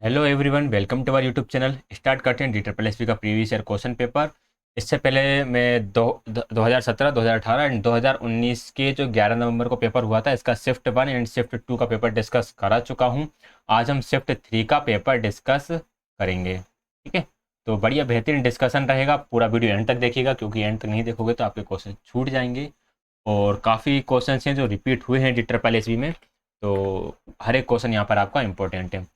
Hello everyone, welcome to our YouTube channel. Start करते हैं DSSP का प्रीवियस ईयर क्वेश्चन पेपर। इससे पहले मैं 2017, 2018 एंड 2019 के जो 11 नवंबर को पेपर हुआ था, इसका शिफ्ट 1 एंड शिफ्ट 2 का पेपर डिस्कस करा चुका हूं। आज हम शिफ्ट 3 का पेपर डिस्कस करेंगे। ठीक है, तो बढ़िया बेहतरीन डिस्कशन रहेगा। पूरा वीडियो एंड तक देखिएगा, क्योंकि एंड तक नहीं देखोगे तो आपके क्वेश्चन छूट जाएंगे। और काफ़ी क्वेश्चन हैं जो रिपीट हुए हैं DSSP में, तो हर एक क्वेश्चन यहाँ पर आपका इंपॉर्टेंट है।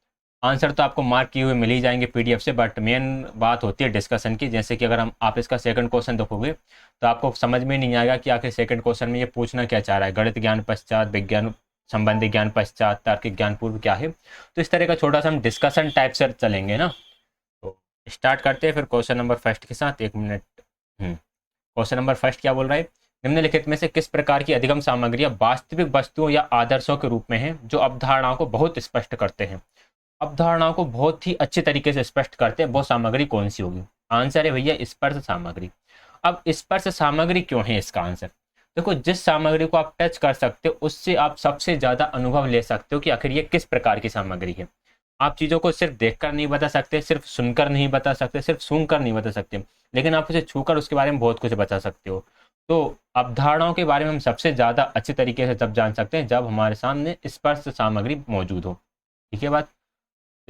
आंसर तो आपको मार्क किए हुए मिल ही जाएंगे पीडीएफ से, बट मेन बात होती है डिस्कशन की। जैसे कि अगर आप इसका सेकंड क्वेश्चन देखोगे तो आपको समझ में नहीं आएगा कि आखिर सेकंड क्वेश्चन में ये पूछना क्या चाह रहा है। गणित ज्ञान पश्चात, विज्ञान संबंधी ज्ञान पश्चात, तार्किक ज्ञान पूर्व क्या है। तो इस तरह का छोटा सा हम डिस्कशन टाइप से चलेंगे ना। तो स्टार्ट करते हैं फिर क्वेश्चन नंबर फर्स्ट के साथ। एक मिनट। क्वेश्चन नंबर फर्स्ट क्या बोल रहा है? निम्नलिखित में से किस प्रकार की अधिगम सामग्रियां वास्तविक वस्तुओं या आदर्शों के रूप में हैं जो अवधारणाओं को बहुत स्पष्ट करते हैं? अवधारणाओं को बहुत ही अच्छे तरीके से स्पष्ट करते हैं, वो सामग्री कौन सी होगी? आंसर है भैया स्पर्श सामग्री। अब स्पर्श सामग्री क्यों है इसका आंसर? देखो, जिस सामग्री को आप टच कर सकते हो उससे आप सबसे ज्यादा अनुभव ले सकते हो कि आखिर ये किस प्रकार की सामग्री है। आप चीजों को सिर्फ देखकर नहीं बता सकते, सिर्फ सुनकर नहीं बता सकते, सिर्फ सूंघकर नहीं बता सकते, लेकिन आप उसे छूकर उसके बारे में बहुत कुछ बता सकते हो। तो अवधारणाओं के बारे में हम सबसे ज्यादा अच्छे तरीके से तब जान सकते हैं जब हमारे सामने स्पर्श सामग्री मौजूद हो। ठीक है बात?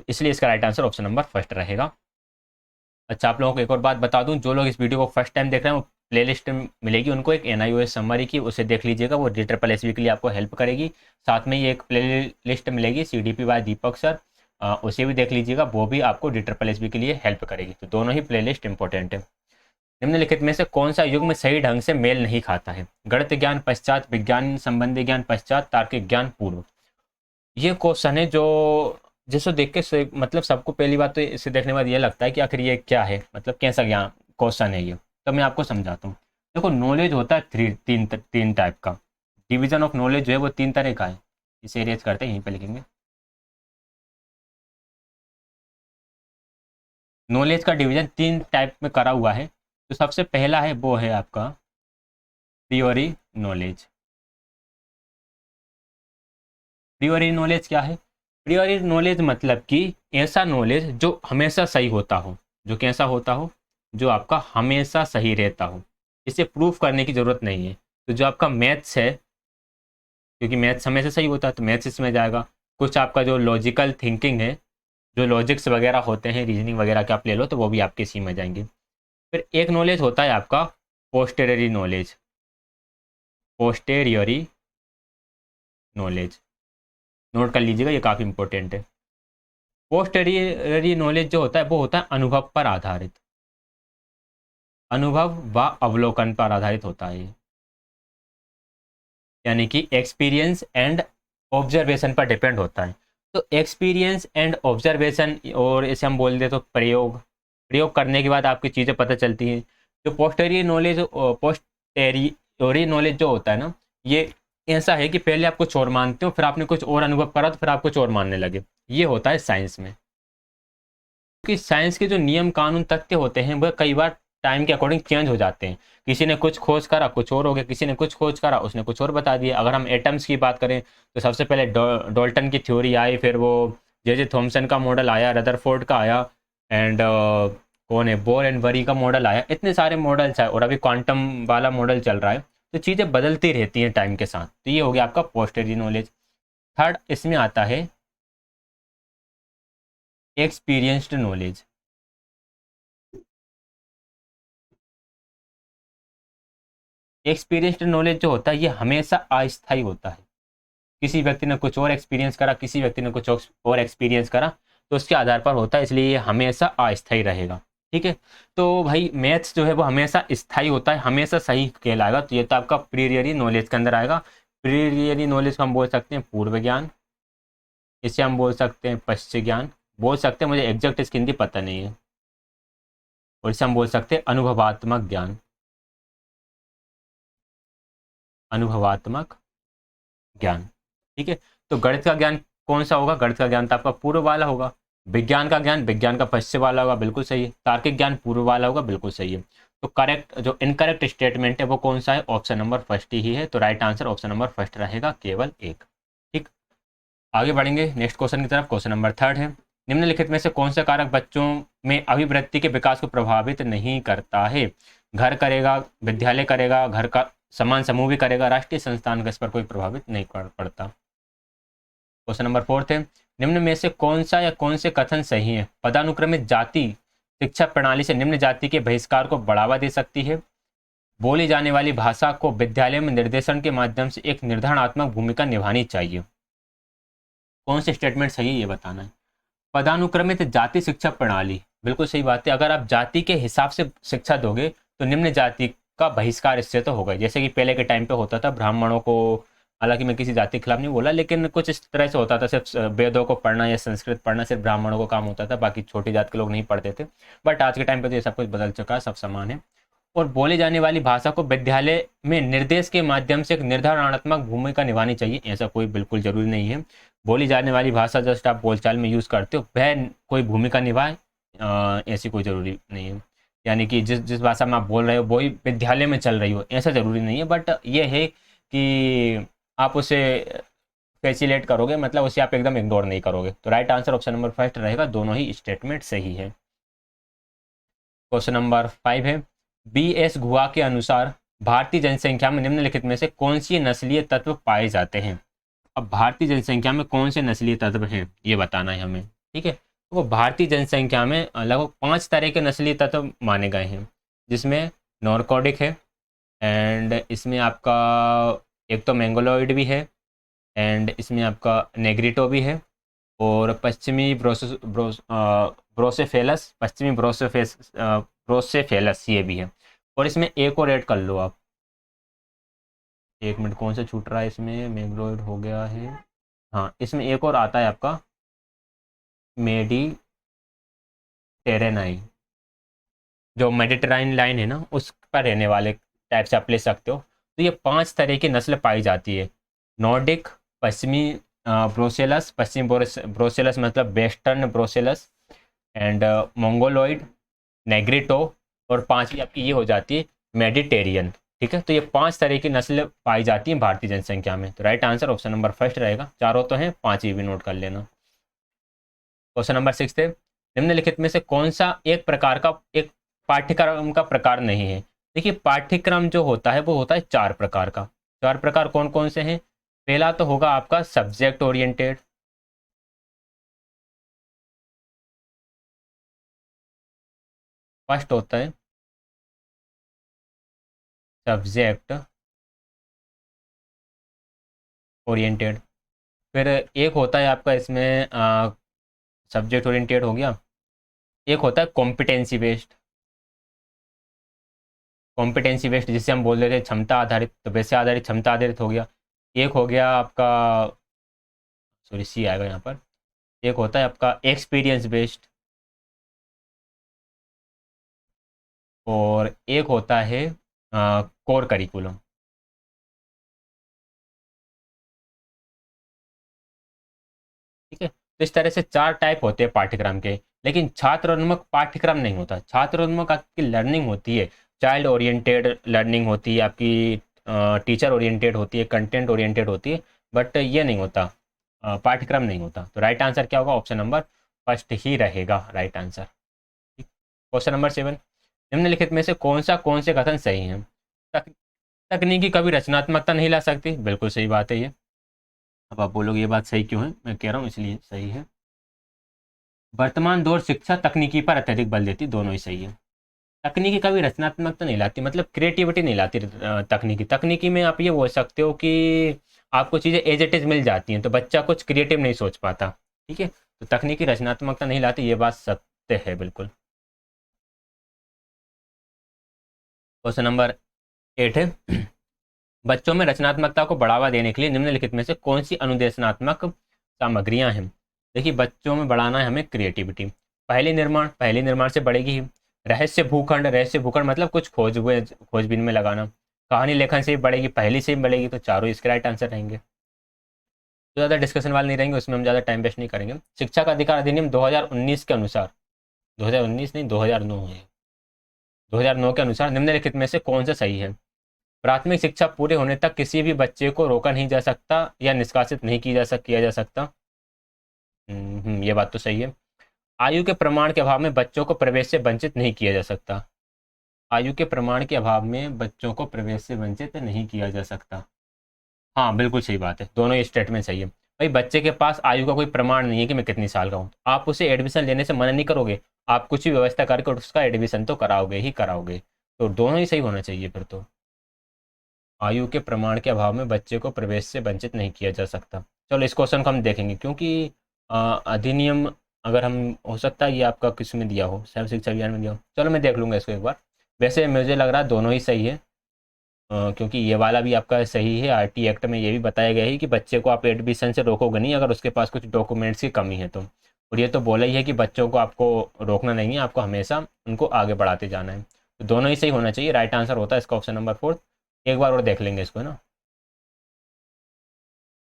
इसलिए इसका right answer option number first रहेगा। अच्छा, आप लोगों को एक और बात बता दूं, जो लोग इस वीडियो को फर्स्ट टाइम देख रहे हैं वो प्लेलिस्ट मिलेगी उनको एक NIOS समरी की, उसे देख लीजिएगा। वो DSSP के लिए आपको हेल्प करेगी। साथ में ही एक प्ले लिस्ट मिलेगी CDP बाय दीपक सर, उसे भी देख लीजिएगा, वो भी आपको DSSP के लिए हेल्प करेगी। तो दोनों ही प्ले लिस्ट इंपॉर्टेंट है। निम्नलिखित में से कौन सा युग्म सही ढंग से मेल नहीं खाता है? गणित ज्ञान पश्चात, विज्ञान संबंधी ज्ञान पश्चात, तार्किक ज्ञान पूर्व। ये क्वेश्चन है जो जिसको देख के मतलब सबको पहली बात तो इसे देखने के बाद ये लगता है कि आखिर ये क्या है, मतलब कैसा ज्ञान क्वेश्चन है ये। तो मैं आपको समझाता हूँ। देखो, नॉलेज होता है तीन टाइप का। डिवीजन ऑफ नॉलेज जो है वो तीन तरह का है। इसे इरेज करते हैं, यहीं पे लिखेंगे। नॉलेज का डिवीजन तीन टाइप में करा हुआ है। तो सबसे पहला है वो है आपका प्रियोरी नॉलेज। प्रियोरी नॉलेज क्या है? प्रियोरी नॉलेज मतलब कि ऐसा नॉलेज जो हमेशा सही होता हो। जो कैसा होता हो? जो आपका हमेशा सही रहता हो। इसे प्रूफ करने की ज़रूरत नहीं है। तो जो आपका मैथ्स है, क्योंकि मैथ्स हमेशा सही होता है तो मैथ्स इसमें जाएगा। कुछ आपका जो लॉजिकल थिंकिंग है, जो लॉजिक्स वगैरह होते हैं, रीजनिंग वगैरह के आप ले लो, तो वो भी आपके इसी में जाएंगे। फिर एक नॉलेज होता है आपका पोस्टेरियरी नॉलेज। पोस्टेरियरी नॉलेज नोट कर लीजिएगा, ये काफ़ी इंपॉर्टेंट है। पोस्टेरियरी नॉलेज जो होता है वो होता है अनुभव पर आधारित। अनुभव व अवलोकन पर आधारित होता है ये। यानी कि एक्सपीरियंस एंड ऑब्जर्वेशन पर डिपेंड होता है। तो एक्सपीरियंस एंड ऑब्जर्वेशन, और इसे हम बोल दे तो प्रयोग। प्रयोग करने के बाद आपकी चीज़ें पता चलती हैं। जो पोस्टेरियरी नॉलेज जो होता है ना, ये ऐसा है कि पहले आप कुछ और मानते हो, फिर आपने कुछ और अनुभव करा तो फिर आप कुछ और मानने लगे। ये होता है साइंस में। कि साइंस के जो नियम कानून तथ्य होते हैं वह कई बार टाइम के अकॉर्डिंग चेंज हो जाते हैं। किसी ने कुछ खोज करा, कुछ और हो गया। किसी ने कुछ खोज करा, उसने कुछ और बता दिया। अगर हम एटम्स की बात करें तो सबसे पहले डॉल्टन की थ्योरी आई, फिर वो जे थॉमसन का मॉडल आया, रदरफोर्ड का आया, एंड कौन है, बोर एंड बरी का मॉडल आया। इतने सारे मॉडल्स आए और अभी क्वांटम वाला मॉडल चल रहा है। तो चीज़ें बदलती रहती हैं टाइम के साथ। तो ये हो गया आपका पोस्टरी नॉलेज। थर्ड इसमें आता है एक्सपीरियंस्ड नॉलेज। एक्सपीरियंस्ड नॉलेज जो होता है ये हमेशा अस्थायी होता है। किसी व्यक्ति ने कुछ और एक्सपीरियंस करा, किसी व्यक्ति ने कुछ और एक्सपीरियंस करा, तो उसके आधार पर होता है, इसलिए ये हमेशा अस्थायी रहेगा। ठीक है। तो भाई मैथ्स जो है वो हमेशा स्थायी होता है, हमेशा सही कहलाएगा। तो ये तो आपका प्रीलियरी नॉलेज के अंदर आएगा। प्रीलियरी नॉलेज को हम बोल सकते हैं पूर्व ज्ञान, इसे हम बोल सकते हैं पश्चिम ज्ञान, बोल सकते हैं, मुझे एग्जैक्ट इसकी हिंदी पता नहीं है। और इसे हम बोल सकते हैं अनुभवात्मक ज्ञान। अनुभवात्मक ज्ञान। ठीक है। तो गणित का ज्ञान कौन सा होगा? गणित का ज्ञान तो आपका पूर्व वाला होगा। विज्ञान का ज्ञान विज्ञान का पश्चिम वाला होगा, बिल्कुल सही है। तार्किक ज्ञान पूर्व वाला होगा, बिल्कुल सही है। तो करेक्ट, जो इनकरेक्ट स्टेटमेंट है वो कौन सा है? ऑप्शन नंबर फर्स्ट ही है। तो right answer option number first रहेगा, केवल एक। ठीक। आगे बढ़ेंगे नेक्स्ट क्वेश्चन की तरफ। क्वेश्चन नंबर थर्ड है, निम्नलिखित में से कौन सा कारक बच्चों में अभिवृत्ति के विकास को प्रभावित नहीं करता है? घर करेगा, विद्यालय करेगा, घर का समान समूह भी करेगा, राष्ट्रीय संस्थान का इस पर कोई प्रभावित नहीं पड़ता। क्वेश्चन नंबर 4 है, निम्न में से कौन सा या कौन से कथन सही है? पदानुक्रमित जाति शिक्षा प्रणाली से निम्न जाति के बहिष्कार को बढ़ावा दे सकती है। बोली जाने वाली भाषा को विद्यालय में निर्देशन के माध्यम से एक निर्धारणात्मक भूमिका निभानी चाहिए। कौन से स्टेटमेंट सही है ये बताना है। पदानुक्रमित जाति शिक्षा प्रणाली, बिल्कुल सही बात है। अगर आप जाति के हिसाब से शिक्षा दोगे तो निम्न जाति का बहिष्कार इससे तो होगा। जैसे कि पहले के टाइम पे होता था ब्राह्मणों को, हालांकि मैं किसी जाति के खिलाफ नहीं बोला, लेकिन कुछ इस तरह से होता था, सिर्फ वेदों को पढ़ना या संस्कृत पढ़ना सिर्फ ब्राह्मणों को काम होता था, बाकी छोटी जात के लोग नहीं पढ़ते थे। बट आज के टाइम पे तो ये सब कुछ बदल चुका है, सब समान है। और बोली जाने वाली भाषा को विद्यालय में निर्देश के माध्यम से एक निर्धारणात्मक भूमिका निभानी चाहिए, ऐसा कोई बिल्कुल जरूरी नहीं है। बोली जाने वाली भाषा जस्ट आप बोलचाल में यूज़ करते हो, वह कोई भूमिका निभाए, ऐसी कोई ज़रूरी नहीं है। यानी कि जिस जिस भाषा में आप बोल रहे हो वही विद्यालय में चल रही हो, ऐसा ज़रूरी नहीं है। बट ये है कि आप उसे फैसिलेट करोगे, मतलब उसे आप एकदम इग्नोर नहीं करोगे। तो right answer option number first रहेगा, दोनों ही स्टेटमेंट सही है। क्वेश्चन नंबर 5 है, बी एस गुहा के अनुसार भारतीय जनसंख्या में निम्नलिखित में से कौन सी नस्लीय तत्व पाए जाते हैं? अब भारतीय जनसंख्या में कौन से नस्लीय तत्व हैं ये बताना है हमें, ठीक है। तो वो भारतीय जनसंख्या में लगभग 5 तरह के नस्लीय तत्व माने गए हैं, जिसमें नॉर्कोडिक है, एंड इसमें आपका एक तो मैंगोलॉइड भी है, एंड इसमें आपका नेग्रिटो भी है, और पश्चिमी ब्रोसेफेलस, पश्चिमी ब्रोसेफेलस ये भी है। और इसमें एक और ऐड कर लो आप, एक मिनट, कौन सा छूट रहा है इसमें, मैंगलोइड हो गया है, हाँ इसमें एक और आता है आपका मेडिटेरेनाई, जो मेडिटेराइन लाइन है ना उस पर रहने वाले टाइप से आप ले सकते हो। तो ये 5 तरह की नस्ल पाई जाती है, नॉर्डिक, पश्चिमी ब्रोसेलस, पश्चिमी ब्रोसेलस मतलब वेस्टर्न ब्रोसेलस, एंड मंगोलॉइड, नेग्रिटो, और 5वीं आपकी ये हो जाती है मेडिटेरियन, ठीक है। तो ये 5 तरह की नस्ल पाई जाती हैं भारतीय जनसंख्या में। तो right answer option number first रहेगा, चारों तो हैं, 5वीं भी नोट कर लेना। क्वेश्चन नंबर 6 है, निम्नलिखित में से कौन सा एक प्रकार का एक पाठ्यक्रम का प्रकार नहीं है? देखिए पाठ्यक्रम जो होता है वो होता है 4 प्रकार का। 4 प्रकार कौन कौन से हैं? पहला तो होगा आपका सब्जेक्ट ओरिएंटेड, फर्स्ट होता है सब्जेक्ट ओरिएंटेड। फिर एक होता है आपका इसमें सब्जेक्ट ओरिएंटेड हो गया, एक होता है कॉम्पिटेंसी बेस्ड। कॉम्पिटेंसी बेस्ड जिसे हम बोल रहे थे क्षमता आधारित, तो वैसे आधारित क्षमता आधारित हो गया। एक हो गया आपका, सॉरी सी आएगा यहाँ पर, एक होता है आपका एक्सपीरियंस बेस्ड, और एक होता है कोर करिकुलम, ठीक है। तो इस तरह से 4 टाइप होते हैं पाठ्यक्रम के, लेकिन छात्रोन्मुख पाठ्यक्रम नहीं होता। छात्रोन्मुख आपकी लर्निंग होती है, चाइल्ड ओरिएंटेड लर्निंग होती है आपकी, टीचर ओरिएंटेड होती है, कंटेंट ओरिएंटेड होती है, बट ये नहीं होता, पाठ्यक्रम नहीं होता। तो राइट आंसर क्या होगा? ऑप्शन नंबर फर्स्ट ही रहेगा राइट आंसर। क्वेश्चन नंबर 7, निम्नलिखित में से कौन से कथन सही हैं? तक, तकनीकी कभी रचनात्मकता नहीं ला सकती, बिल्कुल सही बात है ये। अब आप बोलोगे ये बात सही क्यों है, मैं कह रहा हूँ इसलिए सही है। वर्तमान दौर शिक्षा तकनीकी पर अत्यधिक बल देती, दोनों ही सही है। तकनीकी कभी रचनात्मकता नहीं लाती, मतलब क्रिएटिविटी नहीं लाती। तकनीकी तकनीकी में आप ये बोल सकते हो कि आपको चीज़ें एज इट इज़ मिल जाती हैं, तो बच्चा कुछ क्रिएटिव नहीं सोच पाता, ठीक है। तो तकनीकी रचनात्मकता नहीं लाती, ये बात सत्य है बिल्कुल। क्वेश्चन नंबर 8 है, बच्चों में रचनात्मकता को बढ़ावा देने के लिए निम्नलिखित में से कौन सी अनुदेशनात्मक सामग्रियां हैं? देखिए बच्चों में बढ़ाना है हमें क्रिएटिविटी। पहली निर्माण से बढ़ेगी ही। रहस्य भूखंड मतलब कुछ खोजबीन में लगाना। कहानी लेखन से भी बढ़ेगी, पहली से भी बढ़ेगी, तो चारों इसके राइट आंसर रहेंगे। तो ज़्यादा डिस्कशन वाले नहीं रहेंगे, उसमें हम ज़्यादा टाइम वेस्ट नहीं करेंगे। शिक्षा का अधिकार अधिनियम 2019 के अनुसार, 2019 नहीं 2009 है, 2009 के अनुसार निम्नलिखित में से कौन सा सही है? प्राथमिक शिक्षा पूरे होने तक किसी भी बच्चे को रोका नहीं जा सकता या निष्कासित नहीं किया जा सकता। ये बात तो सही है। आयु के प्रमाण के अभाव में बच्चों को प्रवेश से वंचित नहीं किया जा सकता। आयु के प्रमाण के अभाव में बच्चों को प्रवेश से वंचित नहीं किया जा सकता। हाँ, बिल्कुल सही बात है, दोनों ही स्टेटमेंट सही है। भाई बच्चे के पास आयु का कोई प्रमाण नहीं है कि मैं कितनी साल का हूँ, आप उसे एडमिशन लेने से मना नहीं करोगे, आप कुछ भी व्यवस्था करके उसका एडमिशन तो कराओगे ही कराओगे। तो दोनों ही सही होना चाहिए फिर तो। आयु के प्रमाण के अभाव में बच्चे को प्रवेश से वंचित नहीं किया जा सकता। चलो इस क्वेश्चन को हम देखेंगे, क्योंकि अधिनियम, अगर हम, हो सकता है ये आपका किस में दिया हो, सर्व शिक्षा अभियान में दिया हो। चलो मैं देख लूँगा इसको एक बार। वैसे मुझे लग रहा है दोनों ही सही है, क्योंकि ये वाला भी आपका सही है। आरटी एक्ट में ये भी बताया गया है कि बच्चे को आप एडमिशन से रोकोगे नहीं अगर उसके पास कुछ डॉक्यूमेंट्स की कमी है तो। और ये तो बोला ही है कि बच्चों को आपको रोकना नहीं है, आपको हमेशा उनको आगे बढ़ाते जाना है। तो दोनों ही सही होना चाहिए, राइट आंसर होता है इसका ऑप्शन नंबर 4। एक बार और देख लेंगे इसको, है ना।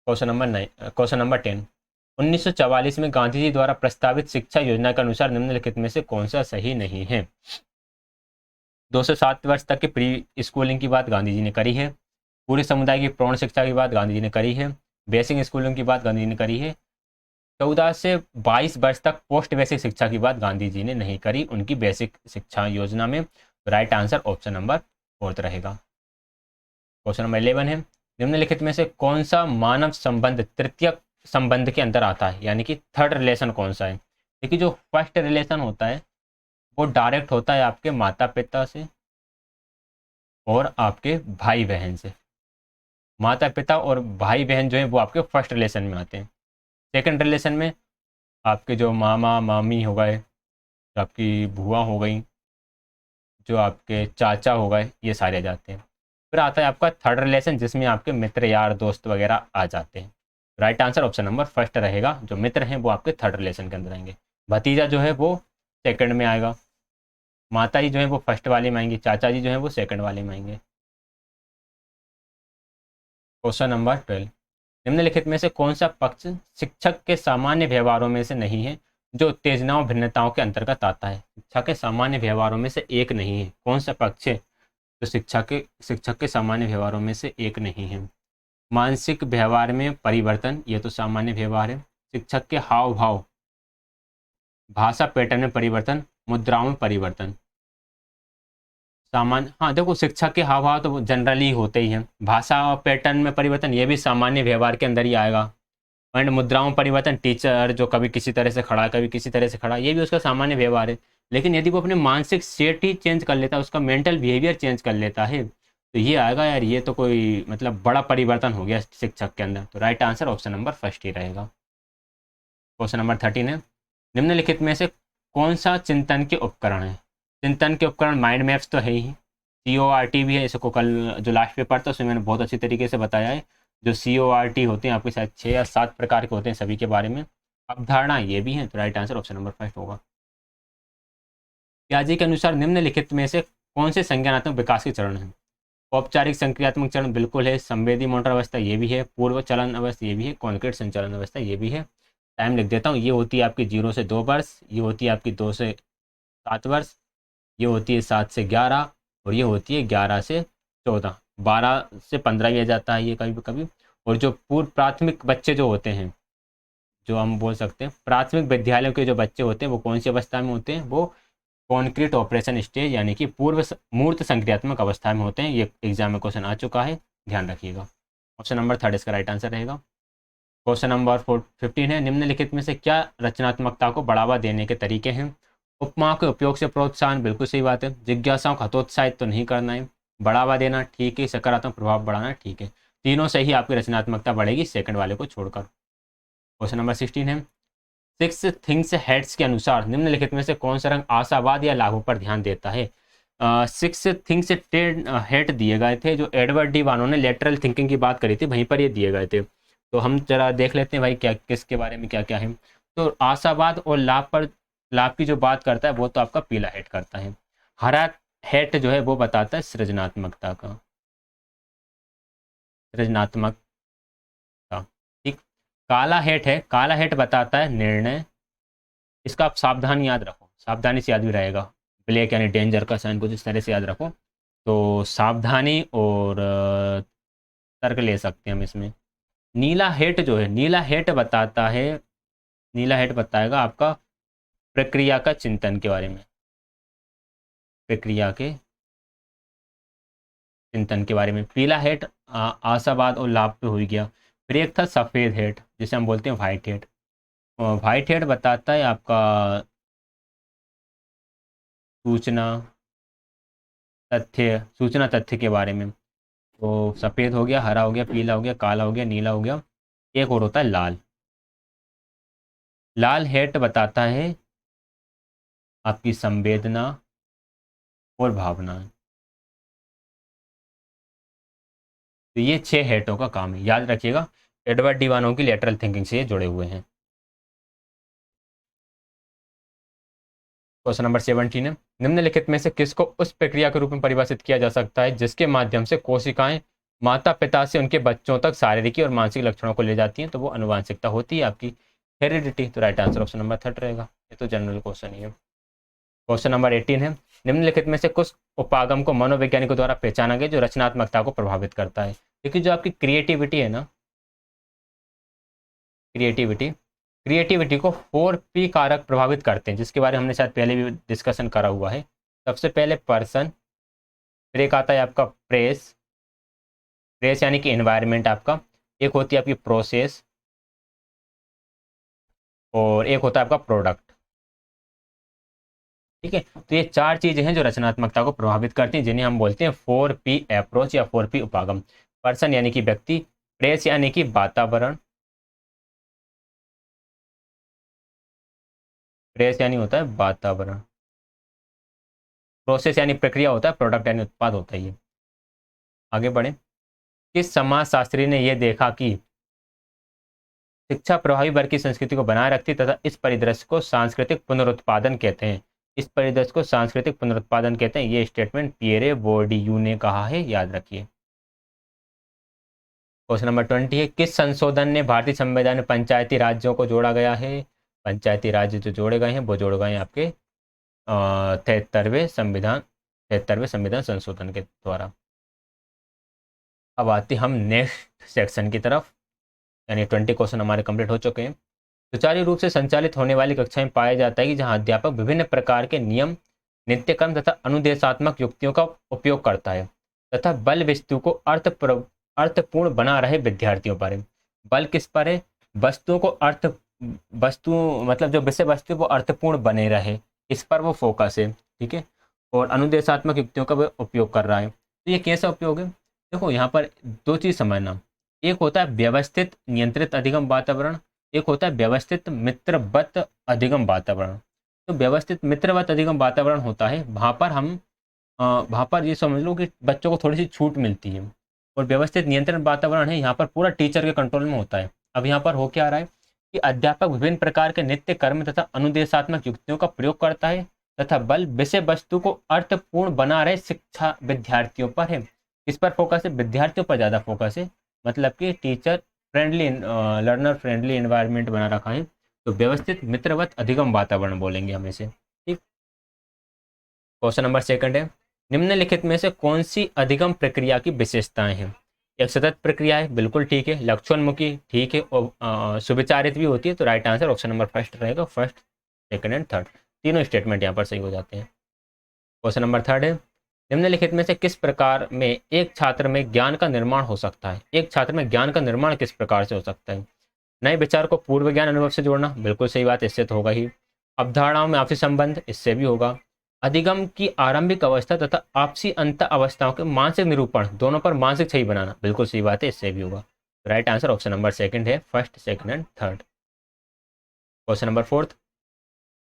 Question number 10। 1944 में गांधी जी द्वारा प्रस्तावित शिक्षा योजना के अनुसार निम्नलिखित में से कौन सा सही नहीं है। 207 वर्ष तक की प्री स्कूलिंग की बात गांधी जी ने करी है। पूरे समुदाय की प्रौढ़ शिक्षा की बात गांधी जी ने करी है। बेसिक स्कूलिंग की बात गांधी जी ने करी है। 14 से 22 वर्ष तक पोस्ट बेसिक शिक्षा की बात गांधी जी ने नहीं करी उनकी बेसिक शिक्षा योजना में। राइट आंसर ऑप्शन नंबर 4 रहेगा। क्वेश्चन नंबर 11 है, निम्नलिखित में से कौन सा मानव संबंध तृतीय संबंध के अंदर आता है, यानी कि थर्ड रिलेशन कौन सा है। देखिए जो फर्स्ट रिलेशन होता है वो डायरेक्ट होता है आपके माता पिता से और आपके भाई बहन से। माता पिता और भाई बहन जो है वो आपके फर्स्ट रिलेशन में आते हैं। सेकंड रिलेशन में आपके जो मामा मामी हो गए, जो आपकी बुआ हो गई, जो आपके चाचा हो गए, ये सारे आ जाते हैं। फिर आता है आपका थर्ड रिलेशन जिसमें आपके मित्र यार दोस्त वगैरह आ जाते हैं। Right answer option number first रहेगा, जो मित्र हैं वो आपके थर्ड रिलेशन के अंदर आएंगे। भतीजा जो है वो सेकंड में आएगा। माता जी जो है वो फर्स्ट वाले में आएंगे। चाचा जी जो है वो सेकंड वाले में आएंगे। Question number 12। निम्नलिखित में से कौन सा पक्ष शिक्षक के सामान्य व्यवहारों में से नहीं है जो उत्तेजनाओं भिन्नताओं के अंतर्गत आता है। शिक्षा के सामान्य व्यवहारों में से एक नहीं है, कौन सा पक्ष है जो शिक्षक के सामान्य व्यवहारों में से एक नहीं है। मानसिक व्यवहार में परिवर्तन, ये तो सामान्य व्यवहार है। शिक्षक के हाव भाव, भाषा पैटर्न में परिवर्तन, मुद्राओं में परिवर्तन। सामान्य, हाँ देखो शिक्षक के हाव भाव तो जनरली होते ही हैं। भाषा पैटर्न में परिवर्तन ये भी सामान्य व्यवहार के अंदर ही आएगा। एंड मुद्राओं में परिवर्तन, टीचर जो कभी किसी तरह से खड़ा कभी किसी तरह से खड़ा, ये भी उसका सामान्य व्यवहार है। लेकिन यदि वो अपने मानसिक स्टेट ही चेंज कर लेता है, उसका मेंटल बिहेवियर चेंज कर लेता है, तो ये आएगा यार, ये तो कोई मतलब बड़ा परिवर्तन हो गया शिक्षक के अंदर। तो right answer option number first ही रहेगा। क्वेश्चन नंबर 13 है, निम्नलिखित में से कौन सा चिंतन के उपकरण है। चिंतन के उपकरण माइंड मैप्स तो है ही, CORT भी है, इसको कल जो लास्ट पेपर था उसमें मैंने बहुत अच्छी तरीके से बताया है। जो CORT होते हैं आपके शायद 6 या 7 प्रकार के होते हैं सभी के बारे में। अवधारणा ये भी है, तो राइट आंसर ऑप्शन नंबर 5 होगा। पियाजे के अनुसार निम्नलिखित में से कौन से संज्ञानात्मक विकास के चरण हैं। औपचारिक संक्रियात्मक चरण बिल्कुल है। संवेदी मोटर अवस्था ये भी है। पूर्व चलन अवस्था ये भी है। कॉन्क्रीट संचालन अवस्था ये भी है। टाइम लिख देता हूँ, ये होती है आपकी 0 से 2 वर्ष, ये होती है आपकी 2 से 7 वर्ष, ये होती है 7 से 11, और ये होती है 11 से 14, 12 से 15 भी आ जाता है ये कभी कभी। और जो पूर्व प्राथमिक बच्चे जो होते हैं, जो हम बोल सकते हैं प्राथमिक विद्यालयों के जो बच्चे होते हैं, वो कौन सी अवस्था में होते हैं, वो कॉन्क्रीट ऑपरेशन स्टेज यानी कि पूर्व मूर्त संक्रियात्मक अवस्था में होते हैं। ये एग्जाम में क्वेश्चन आ चुका है, ध्यान रखिएगा। ऑप्शन नंबर 3 इसका राइट आंसर रहेगा। क्वेश्चन नंबर 15 है, निम्नलिखित में से क्या रचनात्मकता को बढ़ावा देने के तरीके हैं। उपमाओं के उपयोग से प्रोत्साहन, बिल्कुल सही बात है। जिज्ञासाओं को हतोत्साहित तो नहीं करना है। बढ़ावा देना ठीक है। सकारात्मक प्रभाव बढ़ाना ठीक है। तीनों से ही आपकी रचनात्मकता बढ़ेगी, सेकंड वाले को छोड़कर। क्वेश्चन नंबर 16 है, 6 थिंग्स हेड्स के अनुसार निम्नलिखित में से कौन सा रंग आशावाद या लाभों पर ध्यान देता है। 6 थिंग्स हेड दिए गए थे, जो एडवर्ड डी वानो ने लेटरल थिंकिंग की बात करी थी, वहीं पर ये दिए गए थे। तो हम जरा देख लेते हैं भाई क्या किसके बारे में क्या क्या है। तो आशावाद और लाभ की जो बात करता है वो तो आपका पीला हेड करता है। हरा हेड जो है वो बताता है सृजनात्मकता का, सृजनात्मकता। ठीक। काला हेड है, काला हेड बताता है निर्णय। इसका आप सावधान याद रखो, सावधानी से याद भी रहेगा। ब्लैक यानी डेंजर का साइन, कुछ इस तरह से याद रखो। तो सावधानी और तर्क ले सकते हैं हम इसमें। नीला हेट जो है, नीला हेट बताता है, नीला हेट बताएगा आपका प्रक्रिया का चिंतन के बारे में, प्रक्रिया के चिंतन के बारे में। पीला हेट आशावाद और लाभ पे हो गया। फिर एक था सफ़ेद हेट जिसे हम बोलते हैं वाइट हेट। वाइट हेट बताता है आपका सूचना सूचना तथ्य के बारे में। तो सफ़ेद हो गया, हरा हो गया, पीला हो गया, काला हो गया, नीला हो गया। एक और होता है लाल। लाल हेट बताता है आपकी संवेदना और भावना। तो ये 6 हेटों का काम है, याद रखिएगा। एडवर्ड डिवानो की लेटरल थिंकिंग से ये जुड़े हुए हैं। क्वेश्चन नंबर 17 है, निम्नलिखित में से किसको उस प्रक्रिया के रूप में परिभाषित किया जा सकता है जिसके माध्यम से कोशिकाएं माता पिता से उनके बच्चों तक शारीरिक और मानसिक लक्षणों को ले जाती हैं? तो वो अनुवांशिकता होती है आपकी, हेरिडिटी। तो राइट आंसर ऑप्शन नंबर 3 रहेगा। ये तो जनरल क्वेश्चन ही है। क्वेश्चन नंबर 18 है, निम्नलिखित में से कुछ उपागम को मनोवैज्ञानिकों द्वारा पहचाना गया जो रचनात्मकता को प्रभावित करता है? क्योंकि जो आपकी क्रिएटिविटी है ना, क्रिएटिविटी क्रिएटिविटी को 4P कारक प्रभावित करते हैं, जिसके बारे में हमने शायद पहले भी डिस्कशन करा हुआ है। सबसे पहले पर्सन, फिर एक आता है आपका प्रेस, प्रेस यानी कि एनवायरनमेंट आपका, एक होती है आपकी प्रोसेस, और एक होता है आपका प्रोडक्ट। ठीक है, तो ये 4 चीजें हैं जो रचनात्मकता को प्रभावित करती हैं, जिन्हें हम बोलते हैं 4P अप्रोच या 4P उपागम। पर्सन यानी कि व्यक्ति, प्रेस यानी कि वातावरण, प्रेस यानी होता है वातावरण, प्रोसेस यानी प्रक्रिया होता है, प्रोडक्ट यानी उत्पाद होता है। ये आगे बढ़े। किस समाजशास्त्री ने यह देखा कि शिक्षा प्रभावी वर्ग की संस्कृति को बनाए रखती तथा इस परिदृश्य को सांस्कृतिक पुनरुत्पादन कहते हैं? इस परिदृश्य को सांस्कृतिक पुनरुत्पादन कहते हैं। ये स्टेटमेंट पियरे बोर्डियू ने कहा है, याद रखिए। क्वेश्चन नंबर 20 है, किस संशोधन ने भारतीय संविधान में पंचायती राज्यों को जोड़ा गया है? पंचायती राज्य जो जोड़े गए हैं वो जोड़े गए हैं आपके 73वें संविधान संशोधन के द्वारा। अब आते हम नेक्स्ट सेक्शन की तरफ, यानी 20 क्वेश्चन हमारे कंप्लीट हो चुके हैं। सुचारू रूप से संचालित होने वाली कक्षाएं पाया जाता है कि जहां अध्यापक विभिन्न प्रकार के नियम, नित्यक्रम तथा अनुदेशात्मक युक्तियों का उपयोग करता है तथा बल वस्तु को अर्थपूर्ण बना रहे विद्यार्थियों पर है। बल किस पर है? वस्तुओं को वस्तु मतलब जो विषय वस्तु वो अर्थपूर्ण बने रहे, इस पर वो फोकस है। ठीक है, और अनुदेशात्मक युक्तियों का वो उपयोग कर रहा है। तो ये कैसा उपयोग है? देखो यहाँ पर 2 चीज़ समझना। एक होता है व्यवस्थित नियंत्रित अधिगम वातावरण, एक होता है व्यवस्थित मित्रवत अधिगम वातावरण। तो व्यवस्थित मित्रवत अधिगम वातावरण होता है वहाँ पर ये समझ लो कि बच्चों को थोड़ी सी छूट मिलती है, और व्यवस्थित नियंत्रण वातावरण है यहाँ पर पूरा टीचर के कंट्रोल में होता है। अब यहाँ पर हो क्या रहा है कि अध्यापक विभिन्न प्रकार के नित्य कर्म तथा अनुदेशात्मक युक्तियों का प्रयोग करता है तथा बल विषय वस्तु को अर्थपूर्ण बना रहे शिक्षा विद्यार्थियों पर है। किस पर फोकस है? विद्यार्थियों पर ज़्यादा फोकस है, मतलब कि teacher friendly, learner friendly environment बना रखा है। तो व्यवस्थित मित्रवत अधिगम वातावरण बोलेंगे हम इसे। ठीक। क्वेश्चन नंबर 2 है, निम्नलिखित में से कौन सी अधिगम प्रक्रिया की विशेषताएं हैं? एक सतत प्रक्रिया है, बिल्कुल ठीक है। लक्ष्योन्मुखी, ठीक है। और सुविचारित भी होती है। तो राइट आंसर ऑप्शन नंबर 1 रहेगा। फर्स्ट, सेकंड एंड थर्ड तीनों स्टेटमेंट यहाँ पर सही हो जाते हैं। क्वेश्चन नंबर 3 है, निम्नलिखित में से किस प्रकार में एक छात्र में ज्ञान का निर्माण हो सकता है? एक छात्र में ज्ञान का निर्माण किस प्रकार से हो सकता है? नए विचार को पूर्व ज्ञान अनुभव से जोड़ना, बिल्कुल सही बात, इससे तो होगा ही। अवधारणाओं में आपसी संबंध, इससे भी होगा। अधिगम की आरंभिक अवस्था तथा आपसी अंत अवस्थाओं के मानसिक निरूपण, दोनों पर मानसिक छवि बनाना, बिल्कुल सही बात है, इससे भी होगा। राइट आंसर ऑप्शन नंबर 2 है। First, second and third. Question number 4,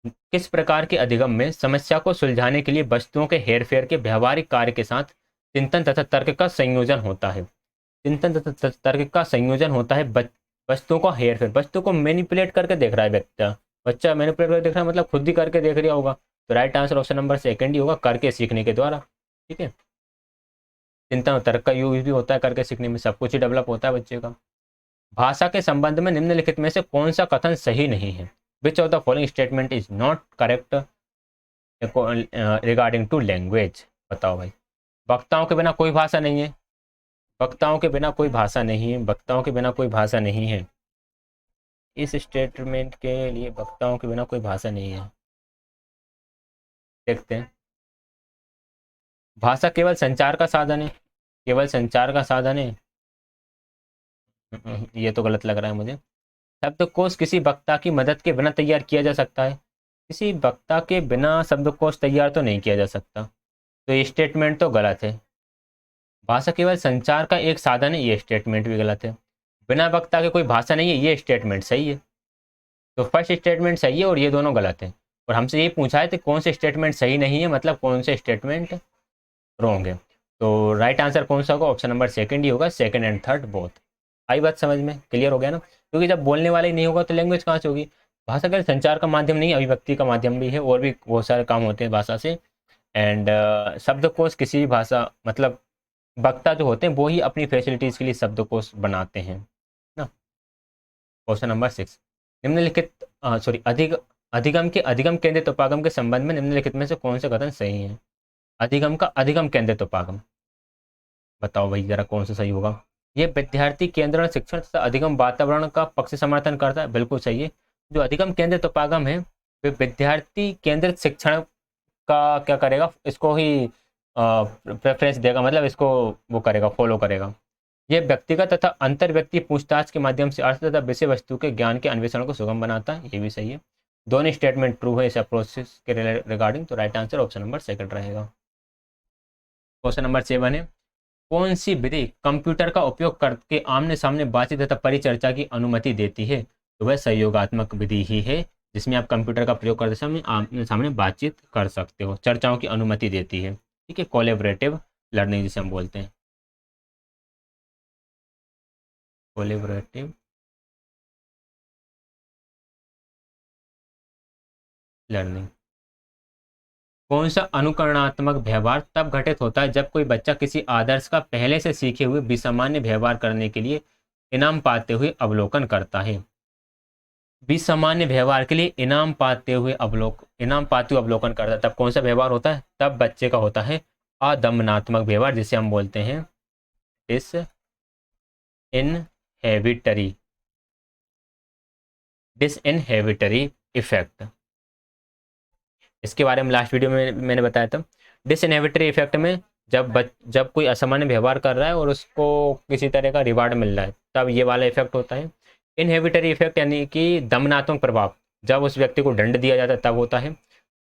किस प्रकार के अधिगम में समस्या को सुलझाने के लिए वस्तुओं के हेरफेर के व्यवहारिक कार्य के साथ चिंतन तथा तर्क का संयोजन होता है? चिंतन तथा तर्क का संयोजन होता है। वस्तुओं को हेरफेर, वस्तु को मैनिपुलेट करके देख रहा है बच्चा मैनिपुलेट करके देख रहा है, मतलब खुद ही करके देख रहा होगा। तो राइट आंसर ऑप्शन नंबर 2 ही होगा, करके सीखने के द्वारा। ठीक है, चिंतन और तर्क का यूज भी होता है करके सीखने में, सब कुछ ही डेवलप होता है बच्चे का। भाषा के संबंध में निम्नलिखित में से कौन सा कथन सही नहीं है? Which of the following statement is not correct regarding to language? बताओ भाई। वक्ताओं के बिना कोई भाषा नहीं है, वक्ताओं के बिना कोई भाषा नहीं है, वक्ताओं के बिना कोई भाषा नहीं है। इस स्टेटमेंट के लिए वक्ताओं के बिना कोई भाषा नहीं है। देखते हैं। भाषा केवल संचार का साधन है, केवल संचार का साधन है। ये तो गलत लग रहा है मुझे। शब्दकोश किसी वक्ता की मदद के बिना तैयार किया जा सकता है। किसी वक्ता के बिना शब्दकोश तैयार तो नहीं किया जा सकता, तो ये स्टेटमेंट तो गलत है। भाषा केवल संचार का एक साधन है, ये स्टेटमेंट भी गलत है। बिना वक्ता के कोई भाषा नहीं है, ये स्टेटमेंट सही है। तो फर्स्ट स्टेटमेंट सही है और ये दोनों गलत है। और हमसे ये पूछा है तो कौन से स्टेटमेंट सही नहीं है, मतलब कौन से स्टेटमेंट रॉन्ग है। तो राइट आंसर कौन सा होगा, ऑप्शन नंबर सेकंड ही होगा, सेकंड एंड थर्ड बोथ। आई बात समझ में, क्लियर हो गया ना। क्योंकि जब बोलने वाला ही नहीं होगा तो लैंग्वेज कहाँ से होगी। भाषा केवल संचार का माध्यम नहीं, अभिव्यक्ति का माध्यम भी है, और भी बहुत सारे काम होते हैं भाषा से। एंड शब्दकोश किसी भी भाषा, मतलब वक्ता जो होते हैं वो ही अपनी फैसिलिटीज़ के लिए शब्दकोश बनाते हैं ना। क्वेश्चन नंबर 6, निम्नलिखित सॉरी अधिगम के अधिगम केंद्रित उपागम के संबंध में निम्नलिखित में से कौन से कथन सही है। अधिगम का अधिगम केंद्रित उपागम, बताओ भाई जरा कौन सा सही होगा। ये विद्यार्थी केंद्रण शिक्षण तथा अधिगम वातावरण का पक्ष समर्थन करता है, बिल्कुल सही है। जो अधिगम केंद्रित उपागम है वे विद्यार्थी केंद्रित शिक्षण का क्या करेगा, इसको ही प्रेफरेंस देगा, मतलब इसको वो करेगा, फॉलो करेगा। यह व्यक्तिगत तथा अंतर व्यक्ति पूछताछ के माध्यम से अर्थ तथा विषय वस्तु के ज्ञान के अन्वेषण को सुगम बनाता है, ये भी सही है। दोनों स्टेटमेंट ट्रू है इस अप्रोच के रिगार्डिंग, तो right answer option number second रहेगा। क्वेश्चन नंबर 7 है, कौन सी विधि कंप्यूटर का उपयोग करके आमने सामने बातचीत तथा परिचर्चा की अनुमति देती है। तो वह सहयोगात्मक विधि ही है, जिसमें आप कंप्यूटर का प्रयोग करते समय आमने सामने बातचीत कर सकते हो, चर्चाओं की अनुमति देती है। ठीक है, कोलैबोरेटिव लर्निंग जिसे हम बोलते हैं, कोलैबोरेटिव लर्निंग। कौन सा अनुकरणात्मक व्यवहार तब घटित होता है जब कोई बच्चा किसी आदर्श का पहले से सीखे हुए विसामान्य व्यवहार करने के लिए इनाम पाते हुए अवलोकन करता है। विसामान्य व्यवहार के लिए इनाम पाते हुए अवलोकन करता है, तब कौन सा व्यवहार होता है, तब बच्चे का होता है अदमनात्मक व्यवहार, जिसे हम बोलते हैं डिस इनहेबिटरी इफेक्ट। इसके बारे में लास्ट वीडियो में मैंने बताया था। डिसइनहिबिटरी इफेक्ट में जब कोई असामान्य व्यवहार कर रहा है और उसको किसी तरह का रिवार्ड मिल रहा है, तब ये वाला इफेक्ट होता है। इनहिबिटरी इफेक्ट यानी कि दमनात्मक प्रभाव, जब उस व्यक्ति को दंड दिया जाता है तब होता है।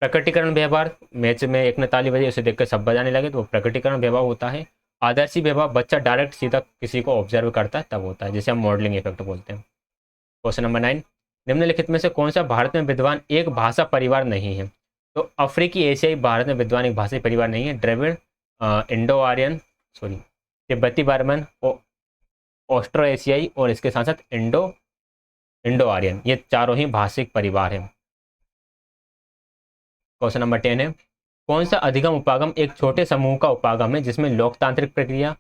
प्रकटीकरण व्यवहार, मैच में एक ने ताली बजी उसे देखकर सब बजाने लगे, तो वो प्रकटीकरण व्यवहार होता है। आदर्शी व्यवहार, बच्चा डायरेक्ट सीधा किसी को ऑब्जर्व करता है तब होता है, जिसे हम मॉडलिंग इफेक्ट बोलते हैं। क्वेश्चन नंबर 9, निम्नलिखित में से कौन सा भारत में विद्वान एक भाषा परिवार नहीं है। तो अफ्रीकी एशियाई भारत में विद्वान एक भाषा परिवार नहीं है। द्रविड़, इंडो आर्यन, सॉरी तिब्बती बर्मन, ऑस्ट्रो एशियाई और इसके साथ साथ इंडो आर्यन, ये चारों ही भाषिक परिवार हैं। क्वेश्चन नंबर 10 है, कौन सा अधिगम उपागम एक छोटे समूह का उपागम है जिसमें लोकतांत्रिक प्रक्रिया,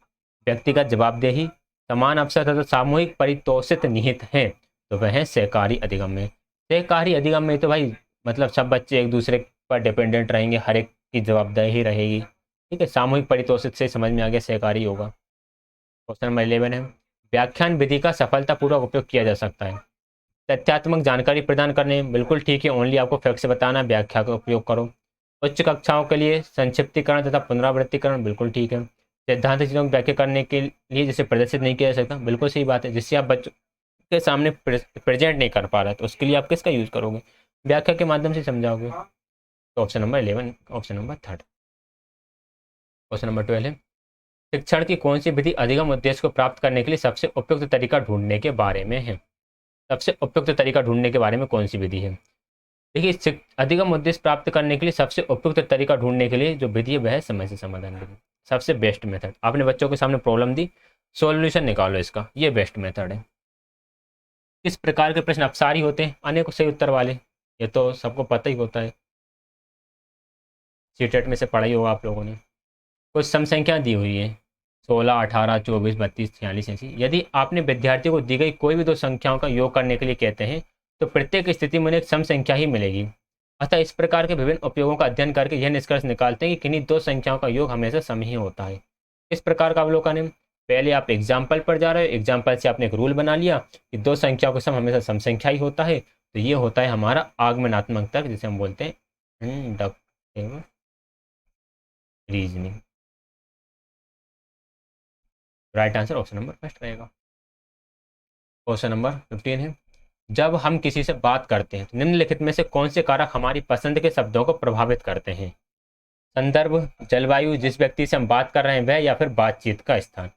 व्यक्तिगत जवाबदेही, समान अवसर तथा सामूहिक परितोषित निहित है। तो वह है सहकारी अधिगम में। सहकारी अधिगम में तो भाई मतलब सब बच्चे एक दूसरे पर डिपेंडेंट रहेंगे, हर एक की जवाबदेही रहेगी। ठीक है, सामूहिक परितोषित से समझ में आ गया, सहकारी होगा। क्वेश्चन नंबर 11 है, व्याख्यान विधि का सफलतापूर्वक उपयोग किया जा सकता है। तथ्यात्मक जानकारी प्रदान करने, बिल्कुल ठीक है, ओनली आपको फैक्ट से बताना, व्याख्या का उपयोग करो। उच्च कक्षाओं के लिए संक्षिप्तीकरण तथा पुनरावृत्तिकरण, बिल्कुल ठीक है। सिद्धांत चीज़ों की व्याख्या करने के लिए जिसे प्रदर्शित नहीं किया जा सकता, बिल्कुल सही बात है। जिससे आप बच्चों के सामने प्रेजेंट नहीं कर पा रहे तो उसके लिए आप किसका यूज़ करोगे, व्याख्या के माध्यम से समझाओगे। तो option number 11, option number 3। Question number 12 है, शिक्षण की कौन सी विधि अधिगम उद्देश्य को प्राप्त करने के लिए सबसे उपयुक्त तरीका ढूंढने के बारे में है। सबसे उपयुक्त तरीका ढूंढने के बारे में कौन सी विधि है। देखिए, अधिगम उद्देश्य प्राप्त करने के लिए सबसे उपयुक्त तरीका ढूंढने के लिए जो विधि है वह है समय से समाधान विधि। सबसे बेस्ट मेथड, आपने बच्चों के सामने प्रॉब्लम दी, सॉल्यूशन निकालो इसका, ये बेस्ट मेथड है। किस प्रकार के प्रश्न अपसारी होते हैं, अनेक सही उत्तर वाले, ये तो सबको पता ही होता है, सीटेट में से पढ़ा ही होगा आप लोगों ने। कुछ सम संख्या दी हुई है 16, 18, 24, 32, 46, 80। यदि आपने विद्यार्थी को दी गई कोई भी दो संख्याओं का योग करने के लिए कहते हैं तो प्रत्येक स्थिति में उन्हें एक सम संख्या ही मिलेगी। अतः इस प्रकार के विभिन्न उपयोगों का अध्ययन करके यह निष्कर्ष निकालते हैं कि किन्हीं दो संख्याओं का योग हमेशा सम ही होता है। इस प्रकार का अवलोकन है, पहले आप एग्जाम्पल पर जा रहे हो, एग्जाम्पल से आपने एक रूल बना लिया कि दो संख्याओं का सम हमेशा सम संख्या ही होता है। तो ये होता है हमारा आगमनात्मक तर्क, जिसे हम बोलते हैं reasoning. Right answer option number first रहेगा। क्वेश्चन नंबर 15 है, जब हम किसी से बात करते हैं तो निम्नलिखित में से कौन से कारक हमारी पसंद के शब्दों को प्रभावित करते हैं? संदर्भ, जलवायु, जिस व्यक्ति से हम बात कर रहे हैं वह, या फिर बातचीत का स्थान।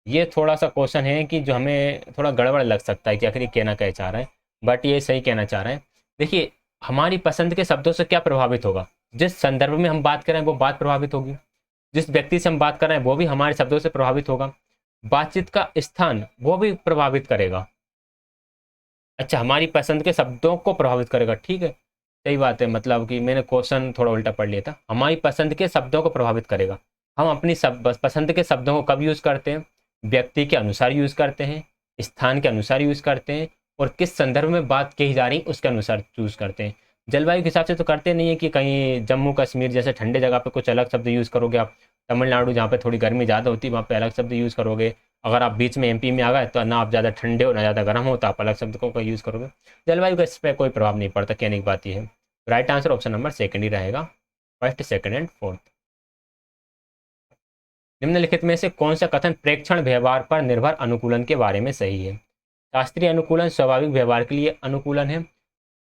ये थोड़ा सा क्वेश्चन है कि जो हमें थोड़ा गड़बड़ लग सकता है कि आखिर ये कहना क्या चाह रहा है, बट ये सही कहना चाह रहा है। देखिए, हमारी पसंद के शब्दों से क्या प्रभावित होगा? जिस संदर्भ में हम बात कर रहे हैं वो बात प्रभावित होगी, जिस व्यक्ति से हम बात कर रहे हैं वो भी हमारे शब्दों से प्रभावित होगा, बातचीत का स्थान वो भी प्रभावित करेगा। अच्छा, हमारी पसंद के शब्दों को प्रभावित करेगा, ठीक है, सही बात है। मतलब कि मैंने क्वेश्चन थोड़ा उल्टा पढ़ लिया था। हमारी पसंद के शब्दों को प्रभावित करेगा। हम अपनी पसंद के शब्दों को कब यूज़ करते हैं? व्यक्ति के अनुसार यूज़ करते हैं, स्थान के अनुसार यूज़ करते हैं, और किस संदर्भ में बात कही जा रही उसके अनुसार चूज़ करते हैं। जलवायु के हिसाब से तो करते नहीं है कि कहीं जम्मू कश्मीर जैसे ठंडे जगह पे कुछ अलग शब्द यूज़ करोगे आप, तमिलनाडु जहाँ पे थोड़ी गर्मी ज़्यादा होती है वहाँ पे अलग शब्द यूज़ करोगे, अगर आप बीच में एमपी में आ गए तो ना आप ज़्यादा ठंडे हो ना ज़्यादा गर्म हो तो आप अलग शब्द को यूज़ करोगे। जलवायु का इस पर कोई प्रभाव नहीं पड़ता, कहने की बात यह है। Right answer option number second ही रहेगा, फर्स्ट, सेकंड एंड फोर्थ। निम्नलिखित में से कौन सा कथन प्रेक्षण व्यवहार पर निर्भर अनुकूलन के बारे में सही है? शास्त्रीय अनुकूलन स्वाभाविक व्यवहार के लिए अनुकूलन है,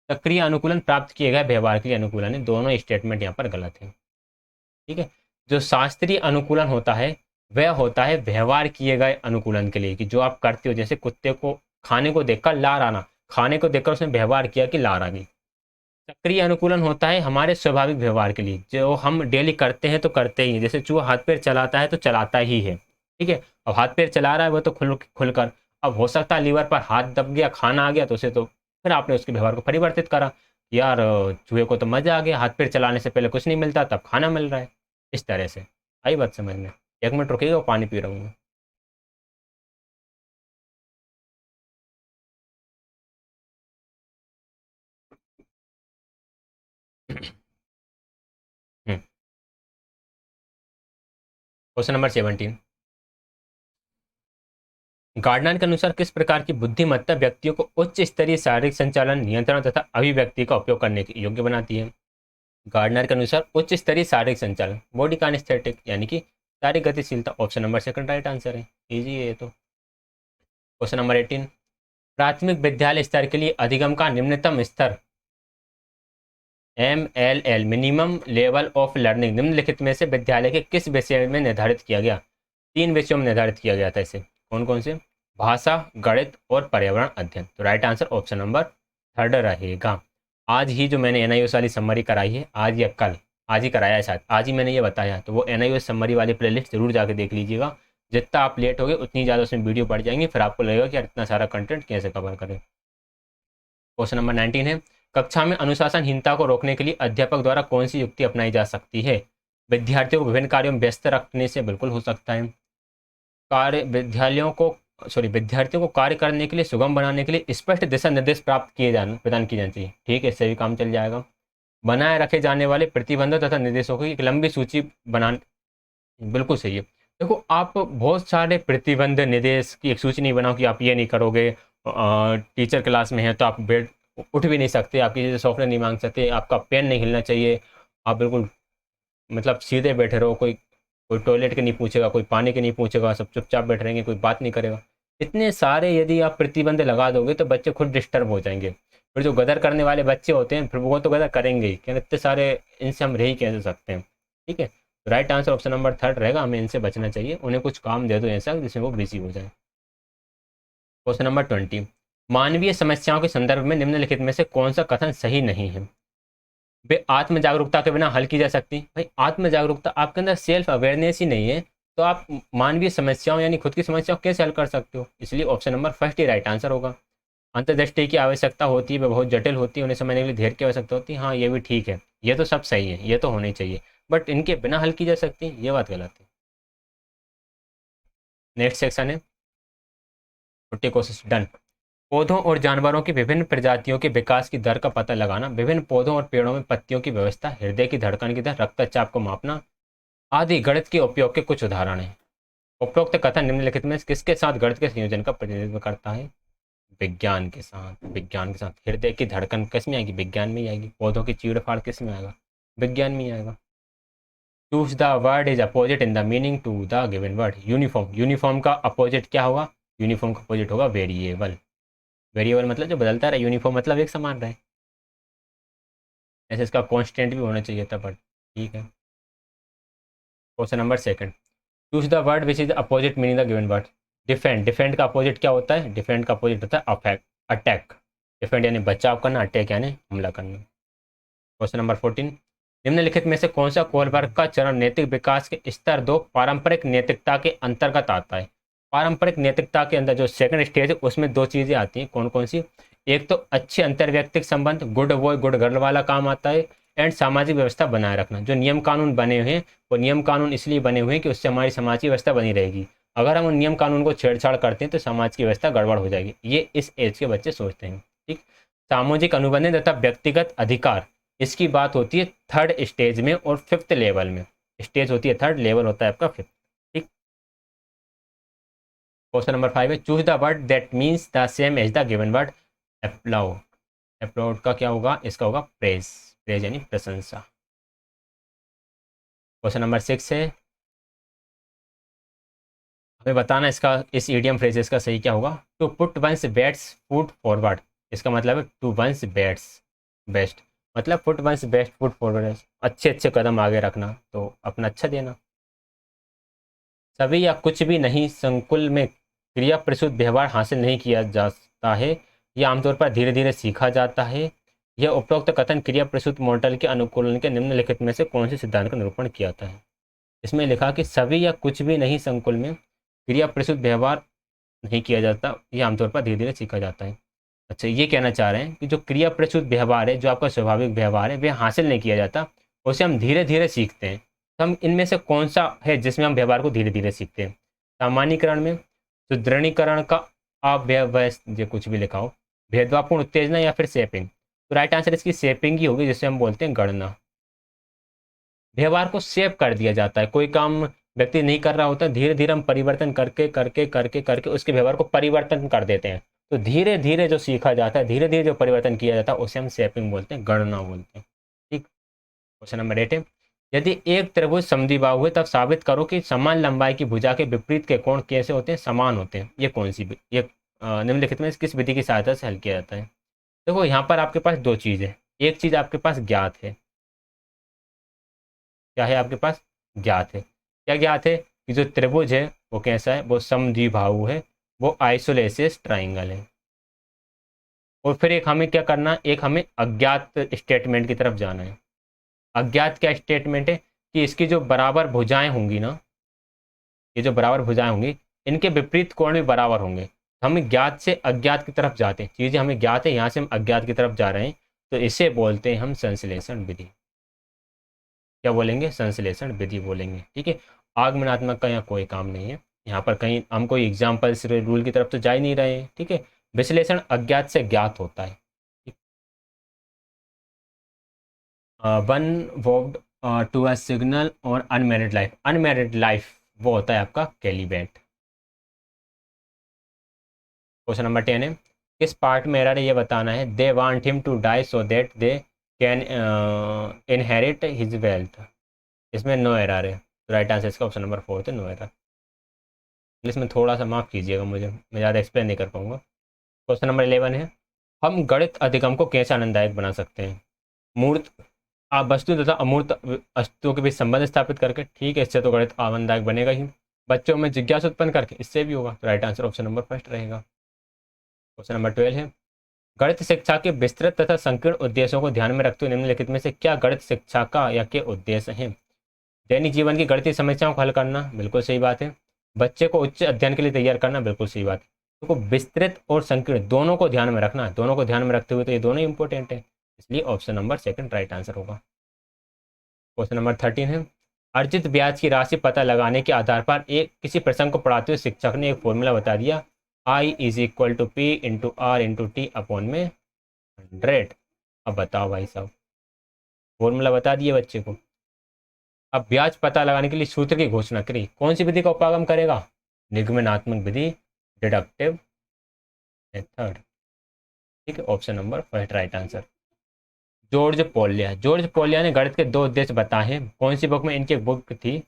सक्रिय अनुकूलन प्राप्त किए गए व्यवहार के लिए अनुकूलन है। दोनों स्टेटमेंट यहाँ पर गलत है, ठीक है। जो शास्त्रीय अनुकूलन होता है वह होता है व्यवहार किए गए अनुकूलन के लिए, कि जो आप करते हो, जैसे कुत्ते को खाने को देखकर लार आना, खाने को देखकर उसने व्यवहार किया कि लार आ गई। सक्रिय अनुकूलन होता है हमारे स्वाभाविक व्यवहार के लिए, जो हम डेली करते हैं तो करते ही हैं। जैसे चूहा हाथ पैर चलाता है तो चलाता ही है, ठीक है। अब हाथ पैर चला रहा है वो तो खुलकर, अब हो सकता है लीवर पर हाथ दब गया, खाना आ गया, तो उसे तो फिर आपने उसके व्यवहार को परिवर्तित करा। यार, चूहे को तो मजा आ गया, हाथ पैर चलाने से पहले कुछ नहीं मिलता, तब खाना मिल रहा है। इस तरह से आई बात समझ में? 1 मिनट रुकिएगा, वो पानी पी रहा हूँ मैं। क्वेश्चन नंबर 17, गार्डनर के अनुसार किस प्रकार की बुद्धिमत्ता व्यक्तियों को उच्च स्तरीय शारीरिक संचालन, नियंत्रण तथा अभिव्यक्ति का उपयोग करने के योग्य बनाती है? गार्डनर के अनुसार उच्च स्तरीय शारीरिक संचालन, बॉडी काइनेस्थेटिक, यानी कि शारीरिक गतिशीलता। Option number second right answer है, इजी है ये तो। क्वेश्चन नंबर 18, प्राथमिक विद्यालय स्तर के लिए अधिगम का निम्नतम स्तर MLL, minimum level of learning, निम्नलिखित में से विद्यालय के किस विषय में निर्धारित किया गया? 3 विषयों में निर्धारित किया गया था इसे, कौन कौन से? भाषा, गणित और पर्यावरण अध्ययन। तो right answer option number third रहेगा। आज ही जो मैंने NIOS वाली समरी कराई है, आज या कल, आज ही कराया है शायद, आज ही मैंने ये बताया, तो वो NIOS समरी वाली प्लेलिस्ट जरूर जाके देख लीजिएगा। जितना आप लेट होगे उतनी ज़्यादा उसमें वीडियो बढ़ जाएंगी, फिर आपको लगेगा कि यार इतना सारा कंटेंट कैसे कवर करें। क्वेश्चन नंबर 19 है, कक्षा में अनुशासनहीनता को रोकने के लिए अध्यापक द्वारा कौन सी युक्ति अपनाई जा सकती है? विद्यार्थियों को विभिन्न कार्यों में व्यस्त रखने से बिल्कुल हो सकता है। विद्यार्थियों को कार्य करने के लिए, सुगम बनाने के लिए स्पष्ट दिशा निर्देश प्रदान किए जाने चाहिए, ठीक है, इससे भी काम चल जाएगा। बनाए रखे जाने वाले प्रतिबंधों तथा निर्देशों की एक लंबी सूची बनाने, बिल्कुल सही है। देखो, आप बहुत सारे प्रतिबंध निर्देश की एक सूची नहीं बनाओ कि आप ये नहीं करोगे, टीचर क्लास में है तो आप बेड उठ भी नहीं सकते, आपकी जैसे सॉफ्टवेयर नहीं मांग सकते, आपका पेन नहीं हिलना चाहिए, आप बिल्कुल मतलब सीधे बैठे रहो, कोई कोई टॉयलेट के नहीं पूछेगा, कोई पानी के नहीं पूछेगा, सब चुपचाप बैठे रहेंगे, कोई बात नहीं करेगा। इतने सारे यदि आप प्रतिबंध लगा दोगे तो बच्चे खुद डिस्टर्ब हो जाएंगे। फिर जो गदर करने वाले बच्चे होते हैं फिर वो तो गदर करेंगे ही, क्या इतने सारे इनसे हम रह ही कैसे सकते हैं, ठीक है। Right answer option number third रहेगा, हमें इनसे बचना चाहिए, उन्हें कुछ काम दे दो ऐसा जिसमें वो बिजी हो जाए। क्वेश्चन नंबर 20, मानवीय समस्याओं के संदर्भ में निम्नलिखित में से कौन सा कथन सही नहीं है? वे आत्म जागरूकता के बिना हल की जा सकती। भाई, आत्म जागरूकता, आपके अंदर सेल्फ अवेयरनेस ही नहीं है तो आप मानवीय समस्याओं यानी खुद की समस्याओं कैसे हल कर सकते हो? इसलिए ऑप्शन नंबर फर्स्ट ही राइट आंसर होगा। अंतर्दृष्टि की आवश्यकता होती है, वह बहुत जटिल होती है, उन्हें समझने के लिए धैर्य की आवश्यकता होती है। हाँ, ये भी ठीक है, ये तो सब सही है, ये तो होनी चाहिए, बट इनके बिना हल की जा सकती, ये बात गलत है। नेक्स्ट सेक्शन है 50 कोशिश डन। पौधों और जानवरों की विभिन्न प्रजातियों के विकास की दर का पता लगाना, विभिन्न पौधों और पेड़ों में पत्तियों की व्यवस्था, हृदय की धड़कन की दर, रक्तचाप को मापना आदि गणित के उपयोग के कुछ उदाहरण हैं। उपरोक्त कथन निम्नलिखित में किसके साथ गणित के संयोजन का प्रतिनिधित्व करता है? विज्ञान के साथ। विज्ञान के साथ हृदय की धड़कन किस में आएगी? विज्ञान में ही आएगी। पौधों की चीड़ फाड़ किस में आएगा? विज्ञान में ही आएगा। Choose the word is opposite in the meaning to the given word. Uniform, uniform का अपोजिट क्या होगा? यूनिफॉर्म का अपोजिट होगा वेरिएबल। वेरिएबल मतलब जो बदलता रहे, यूनिफॉर्म मतलब एक समान रहे। ऐसे इसका कांस्टेंट भी होना चाहिए था, बट ठीक है। Question number second, choose the word which is opposite meaning the given word. Defend, defend का अपोजिट क्या होता है? डिफेंड का अपोजिट होता है अफेक्ट, अटैक। डिफेंड यानी बचाव करना, अटैक यानी हमला करना। क्वेश्चन नंबर 14, निम्नलिखित में से कौन सा कोलबर्ग का चरण नैतिक विकास के स्तर दो पारंपरिक नैतिकता के अंतर्गत आता है? पारंपरिक नैतिकता के अंदर जो सेकंड स्टेज है उसमें दो चीज़ें आती हैं, कौन कौन सी? एक तो अच्छे अंतर्वैयक्तिक संबंध, गुड बॉय गुड गर्ल वाला काम आता है। एंड सामाजिक व्यवस्था बनाए रखना, जो नियम कानून बने हुए हैं वो नियम कानून इसलिए बने हुए हैं कि उससे हमारी समाज की व्यवस्था बनी रहेगी। अगर हम उन नियम कानून को छेड़छाड़ करते हैं तो समाज की व्यवस्था गड़बड़ हो जाएगी, ये इस एज के बच्चे सोचते हैं। ठीक। सामाजिक अनुबंध तथा व्यक्तिगत अधिकार, इसकी बात होती है थर्ड स्टेज में और फिफ्थ लेवल में। स्टेज होती है थर्ड, लेवल होता है आपका फिफ्थ। ठीक। क्वेश्चन नंबर 5 है, choose the word that means the same as the given word. Applaud, applaud का क्या होगा? इसका होगा प्रेज, प्रेज यानी प्रशंसा। क्वेश्चन नंबर 6 है, हमें बताना इसका, इस ईडियम फ्रेजेस का सही क्या होगा? To put one's best foot forward, इसका मतलब है टू वंस बेस्ट बेस्ट, मतलब put one's best foot forward, अच्छे अच्छे कदम आगे रखना, तो अपना अच्छा देना। सभी या कुछ भी नहीं संकुल में क्रिया प्रसूत व्यवहार हासिल नहीं किया जाता है, यह आमतौर पर धीरे धीरे सीखा जाता है। यह उपरोक्त कथन क्रिया प्रसूत मॉडल के अनुकूलन के निम्नलिखित में से कौन से सिद्धांत का निरूपण किया जाता है? इसमें लिखा कि सभी या कुछ भी नहीं संकुल में क्रिया प्रसूत व्यवहार नहीं किया जाता, यह आमतौर पर धीरे धीरे सीखा जाता है। अच्छा, ये कहना चाह रहे हैं कि जो क्रिया प्रसूत व्यवहार है, जो आपका स्वाभाविक व्यवहार है, वह हासिल नहीं किया जाता, उसे हम धीरे धीरे सीखते हैं। तो हम इनमें से कौन सा है जिसमें हम व्यवहार को धीरे धीरे सीखते हैं? सामान्यीकरण में, सुदृढ़ीकरण का अव्यवस्थ, कुछ भी लिखा हो, भेदभावपूर्ण उत्तेजना या फिर शेपिंग। तो राइट आंसर इसकी शेपिंग ही होगी, जिसे हम बोलते हैं गणना। व्यवहार को शेप कर दिया जाता है, कोई काम व्यक्ति नहीं कर रहा होता, धीरे धीरे हम परिवर्तन करके करके करके करके उसके व्यवहार को परिवर्तन कर देते हैं। तो धीरे धीरे जो सीखा जाता है, धीरे धीरे जो परिवर्तन किया जाता है, उसे हम शेपिंग बोलते हैं, गणना बोलते हैं। ठीक। क्वेश्चन नंबर 8 है, यदि एक त्रिभुज समद्विबाहु है तब साबित करो कि समान लंबाई की भुजा के विपरीत के कोण कैसे होते हैं? समान होते हैं। ये कौन सी ये निम्नलिखित में किस विधि की सहायता से हल किया जाता है? देखो यहाँ पर आपके पास दो चीज़ है, एक चीज़ आपके पास ज्ञात है। क्या है आपके पास? ज्ञात है। क्या ज्ञात है? कि जो त्रिभुज है वो कैसा है? वो समद्विबाहु है, वो आइसोलेसिस ट्राइंगल है। और फिर एक हमें क्या करना है? एक हमें अज्ञात स्टेटमेंट की तरफ जाना है। अज्ञात क्या स्टेटमेंट है? कि इसकी जो बराबर भुजाएं होंगी ना, ये जो बराबर भुजाएं होंगी, इनके विपरीत कोण भी बराबर होंगे। हम ज्ञात से अज्ञात की तरफ जाते हैं, चीज़ें हमें ज्ञात है, यहाँ से हम अज्ञात की तरफ जा रहे हैं, तो इसे बोलते हैं हम संश्लेषण विधि। क्या बोलेंगे? संश्लेषण विधि बोलेंगे। ठीक है। आगमनात्मक का यहाँ कोई काम नहीं है, यहाँ पर कहीं हम कोई एग्जाम्पल्स रूल की तरफ तो जा ही नहीं रहे हैं। ठीक है। विश्लेषण अज्ञात से ज्ञात होता है। वन वॉव्ड टू अ सिग्नल और अनमैरिड लाइफ, अनमैरिड लाइफ वो होता है आपका कैलिबेट। क्वेश्चन नंबर 10 है, किस पार्ट में एरर है ये बताना है? They want him to die so that they can inherit his wealth. इसमें नो एरर है, तो राइट आंसर इसका ऑप्शन नंबर 4 है, नो एरर। इंग्लिश में थोड़ा सा माफ़ कीजिएगा मुझे, मैं ज़्यादा एक्सप्लेन नहीं कर पाऊंगा। क्वेश्चन नंबर 11 है, हम गणित अधिगम को कैसे आनंददायक बना सकते हैं? मूर्त आप वस्तु तथा अमूर्त वस्तुओं के बीच संबंध स्थापित करके। ठीक है, इससे तो गणित आनंददायक बनेगा ही। बच्चों में जिज्ञासा उत्पन्न करके, इससे भी होगा, तो right answer option number first रहेगा। क्वेश्चन नंबर 12 है, गणित शिक्षा के विस्तृत तथा संकीर्ण उद्देश्यों को ध्यान में रखते हुए निम्नलिखित में से क्या गणित शिक्षा का या के उद्देश्य हैं? दैनिक जीवन की गणितीय समस्याओं को हल करना, बिल्कुल सही बात है। बच्चे को उच्च अध्ययन के लिए तैयार करना, बिल्कुल सही बात है। तो विस्तृत और संकीर्ण दोनों को ध्यान में रखना है, दोनों को ध्यान में रखते हुए तो ये दोनों इंपॉर्टेंट है, इसलिए option number second right answer होगा। क्वेश्चन नंबर 13 है, अर्जित ब्याज की राशि पता लगाने के आधार पर एक किसी प्रसंग को पढ़ाते हुए शिक्षक ने एक फॉर्मूला बता दिया, I is equal to P into R into T upon में 100। अब बताओ भाई साहब, फॉर्मूला बता दिए बच्चे को, अब ब्याज पता लगाने के लिए सूत्र की घोषणा करी, कौन सी विधि का उपागम करेगा? निगमनात्मक विधि, डिडक्टिव मेथड। ठीक है, option number first right answer. George polio ने गणित के दो उद्देश्य बताए हैं। कौन सी बुक में? इनकी एक बुक थी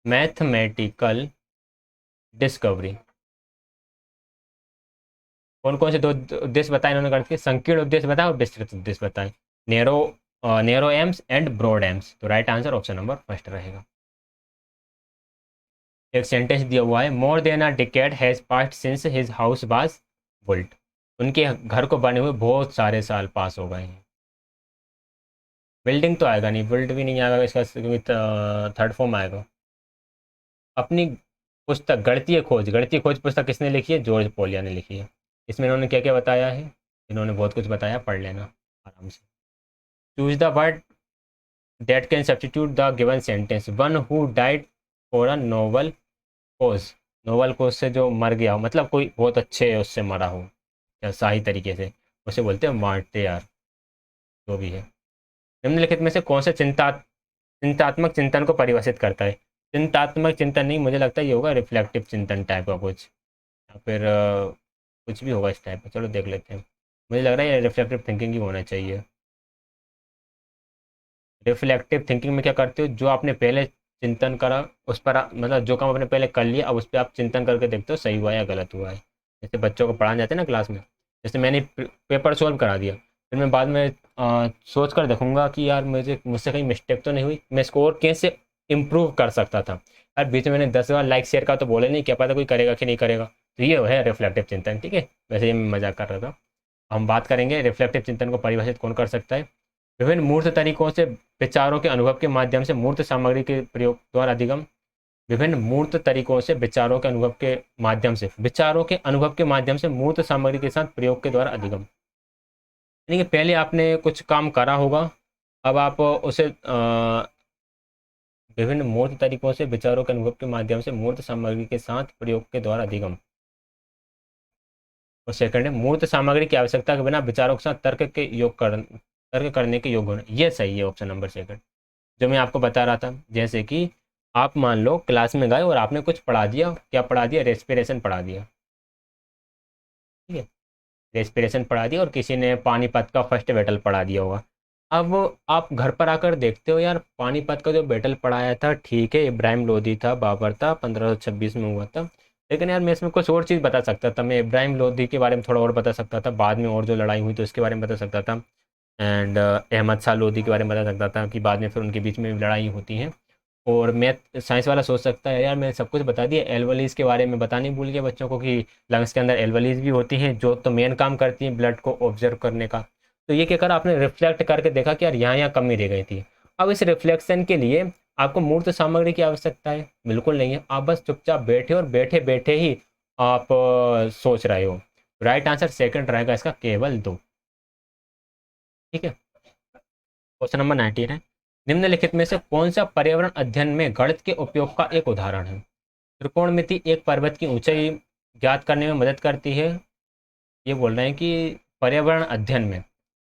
मैथमेटिकल डिस्कवरी। कौन कौन से दो उद्देश्य बताए इन्होंने गणित के? संकीर्ण उद्देश्य बताए और विस्तृत उद्देश्य बताए। Narrow narrow aims and broad aims. तो right answer option number first रहेगा। एक सेंटेंस दिया हुआ है, more than a decade has passed since his house was built. उनके घर को बने हुए बहुत सारे साल पास हो गए हैं। बिल्डिंग तो आएगा नहीं, बिल्ड भी नहीं आएगा इसका, क्योंकि थर्ड फॉर्म आएगा। अपनी पुस्तक गणितीय खोज पुस्तक किसने लिखी है? जॉर्ज पोलिया ने लिखी है। इसमें इन्होंने क्या क्या बताया है? इन्होंने बहुत कुछ बताया, पढ़ लेना आराम से। Choose the word that can substitute the given sentence. One who died for a noble cause. Noble cause से जो मर गया हो, मतलब कोई बहुत अच्छे उससे मरा हो या सही तरीके से, उसे बोलते हैं मार्टियर। जो भी है, निम्नलिखित में से कौन सा चिंतात्मक चिंतन को परिभाषित करता है? चिंतात्मक चिंतन नहीं, मुझे लगता है ये होगा रिफ्लेक्टिव चिंतन टाइप का कुछ, या फिर कुछ भी होगा इस टाइप का। चलो देख लेते हैं। मुझे लग रहा है ये रिफ्लेक्टिव थिंकिंग ही होना चाहिए। रिफ्लेक्टिव थिंकिंग में क्या करते हो? जो आपने पहले चिंतन करा उस पर मतलब जो काम आपने पहले कर लिया, अब उस पर आप चिंतन करके देखते हो सही हुआ है या गलत हुआ है। जैसे बच्चों को पढ़ाने जाते हैं ना क्लास में, जैसे मैंने पेपर सॉल्व करा दिया, फिर मैं बाद में सोच कर देखूंगा कि यार मुझसे कहीं मिस्टेक तो नहीं हुई, मैं स्कोर कैसे इम्प्रूव कर सकता था। यार बीच में मैंने 10 बार लाइक शेयर का तो बोले नहीं, क्या पता कोई करेगा कि नहीं करेगा। तो ये है रिफ्लेक्टिव चिंतन। ठीक है, वैसे ये मैं मजाक कर रहा था। हम बात करेंगे रिफ्लेक्टिव चिंतन को परिभाषित कौन कर सकता है। विभिन्न मूर्त तरीकों से विचारों के अनुभव के माध्यम से मूर्त सामग्री के प्रयोग द्वारा अधिगम। विभिन्न मूर्त तरीकों से विचारों के अनुभव के माध्यम से मूर्त सामग्री के साथ प्रयोग के द्वारा अधिगम। यानी कि पहले आपने कुछ काम करा होगा, अब आप उसे विभिन्न मूर्त तरीकों से विचारों के अनुभव के माध्यम से मूर्त सामग्री के साथ प्रयोग के द्वारा अधिगम। और सेकंड है, मूर्त सामग्री की आवश्यकता के बिना विचारों के साथ तर्क करने के योग होना। ये सही है ऑप्शन नंबर सेकंड, जो मैं आपको बता रहा था। जैसे कि आप मान लो क्लास में गए और आपने कुछ पढ़ा दिया, क्या पढ़ा दिया? रेस्पिरेशन पढ़ा दिया। ठीक है, रेस्पिरेशन पढ़ा दिया, और किसी ने पानीपत का फर्स्ट बैटल पढ़ा दिया होगा। अब आप घर पर आकर देखते हो, यार पानीपत का जो बैटल पढ़ाया था ठीक है, इब्राहिम लोदी था, बाबर था, 1526 में हुआ था, लेकिन यार मैं इसमें कुछ और चीज़ बता सकता था। मैं इब्राहिम लोदी के बारे में थोड़ा और बता सकता था, बाद में और जो लड़ाई हुई तो उसके बारे में बता सकता था। एंड अहमद शाह लोदी के बारे में बता सकता था कि बाद में फिर उनके बीच में लड़ाई होती है। और मैथ साइंस वाला सोच सकता है यार मैं सब कुछ बता दिया, एल्वलीज के बारे में बताने भूल गया बच्चों को कि लंग्स के अंदर एल्वलीज भी होती हैं, जो तो मेन काम करती हैं ब्लड को ऑब्जर्व करने का। तो ये क्या करा आपने? रिफ्लेक्ट करके देखा कि यार यहाँ यहाँ कमी रह गई थी। अब इस रिफ्लेक्शन के लिए आपको मूर्त सामग्री की आवश्यकता है? बिल्कुल नहीं है। आप बस चुपचाप बैठे और बैठे बैठे ही आप सोच रहे हो। राइट आंसर सेकंड रहेगा इसका, केवल दो। ठीक है, क्वेश्चन नंबर 19 है, निम्नलिखित में से कौन सा पर्यावरण अध्ययन में गणित के उपयोग का एक उदाहरण है? त्रिकोणमिति एक पर्वत की ऊंचाई ज्ञात करने में मदद करती है। ये बोल रहे हैं कि पर्यावरण अध्ययन में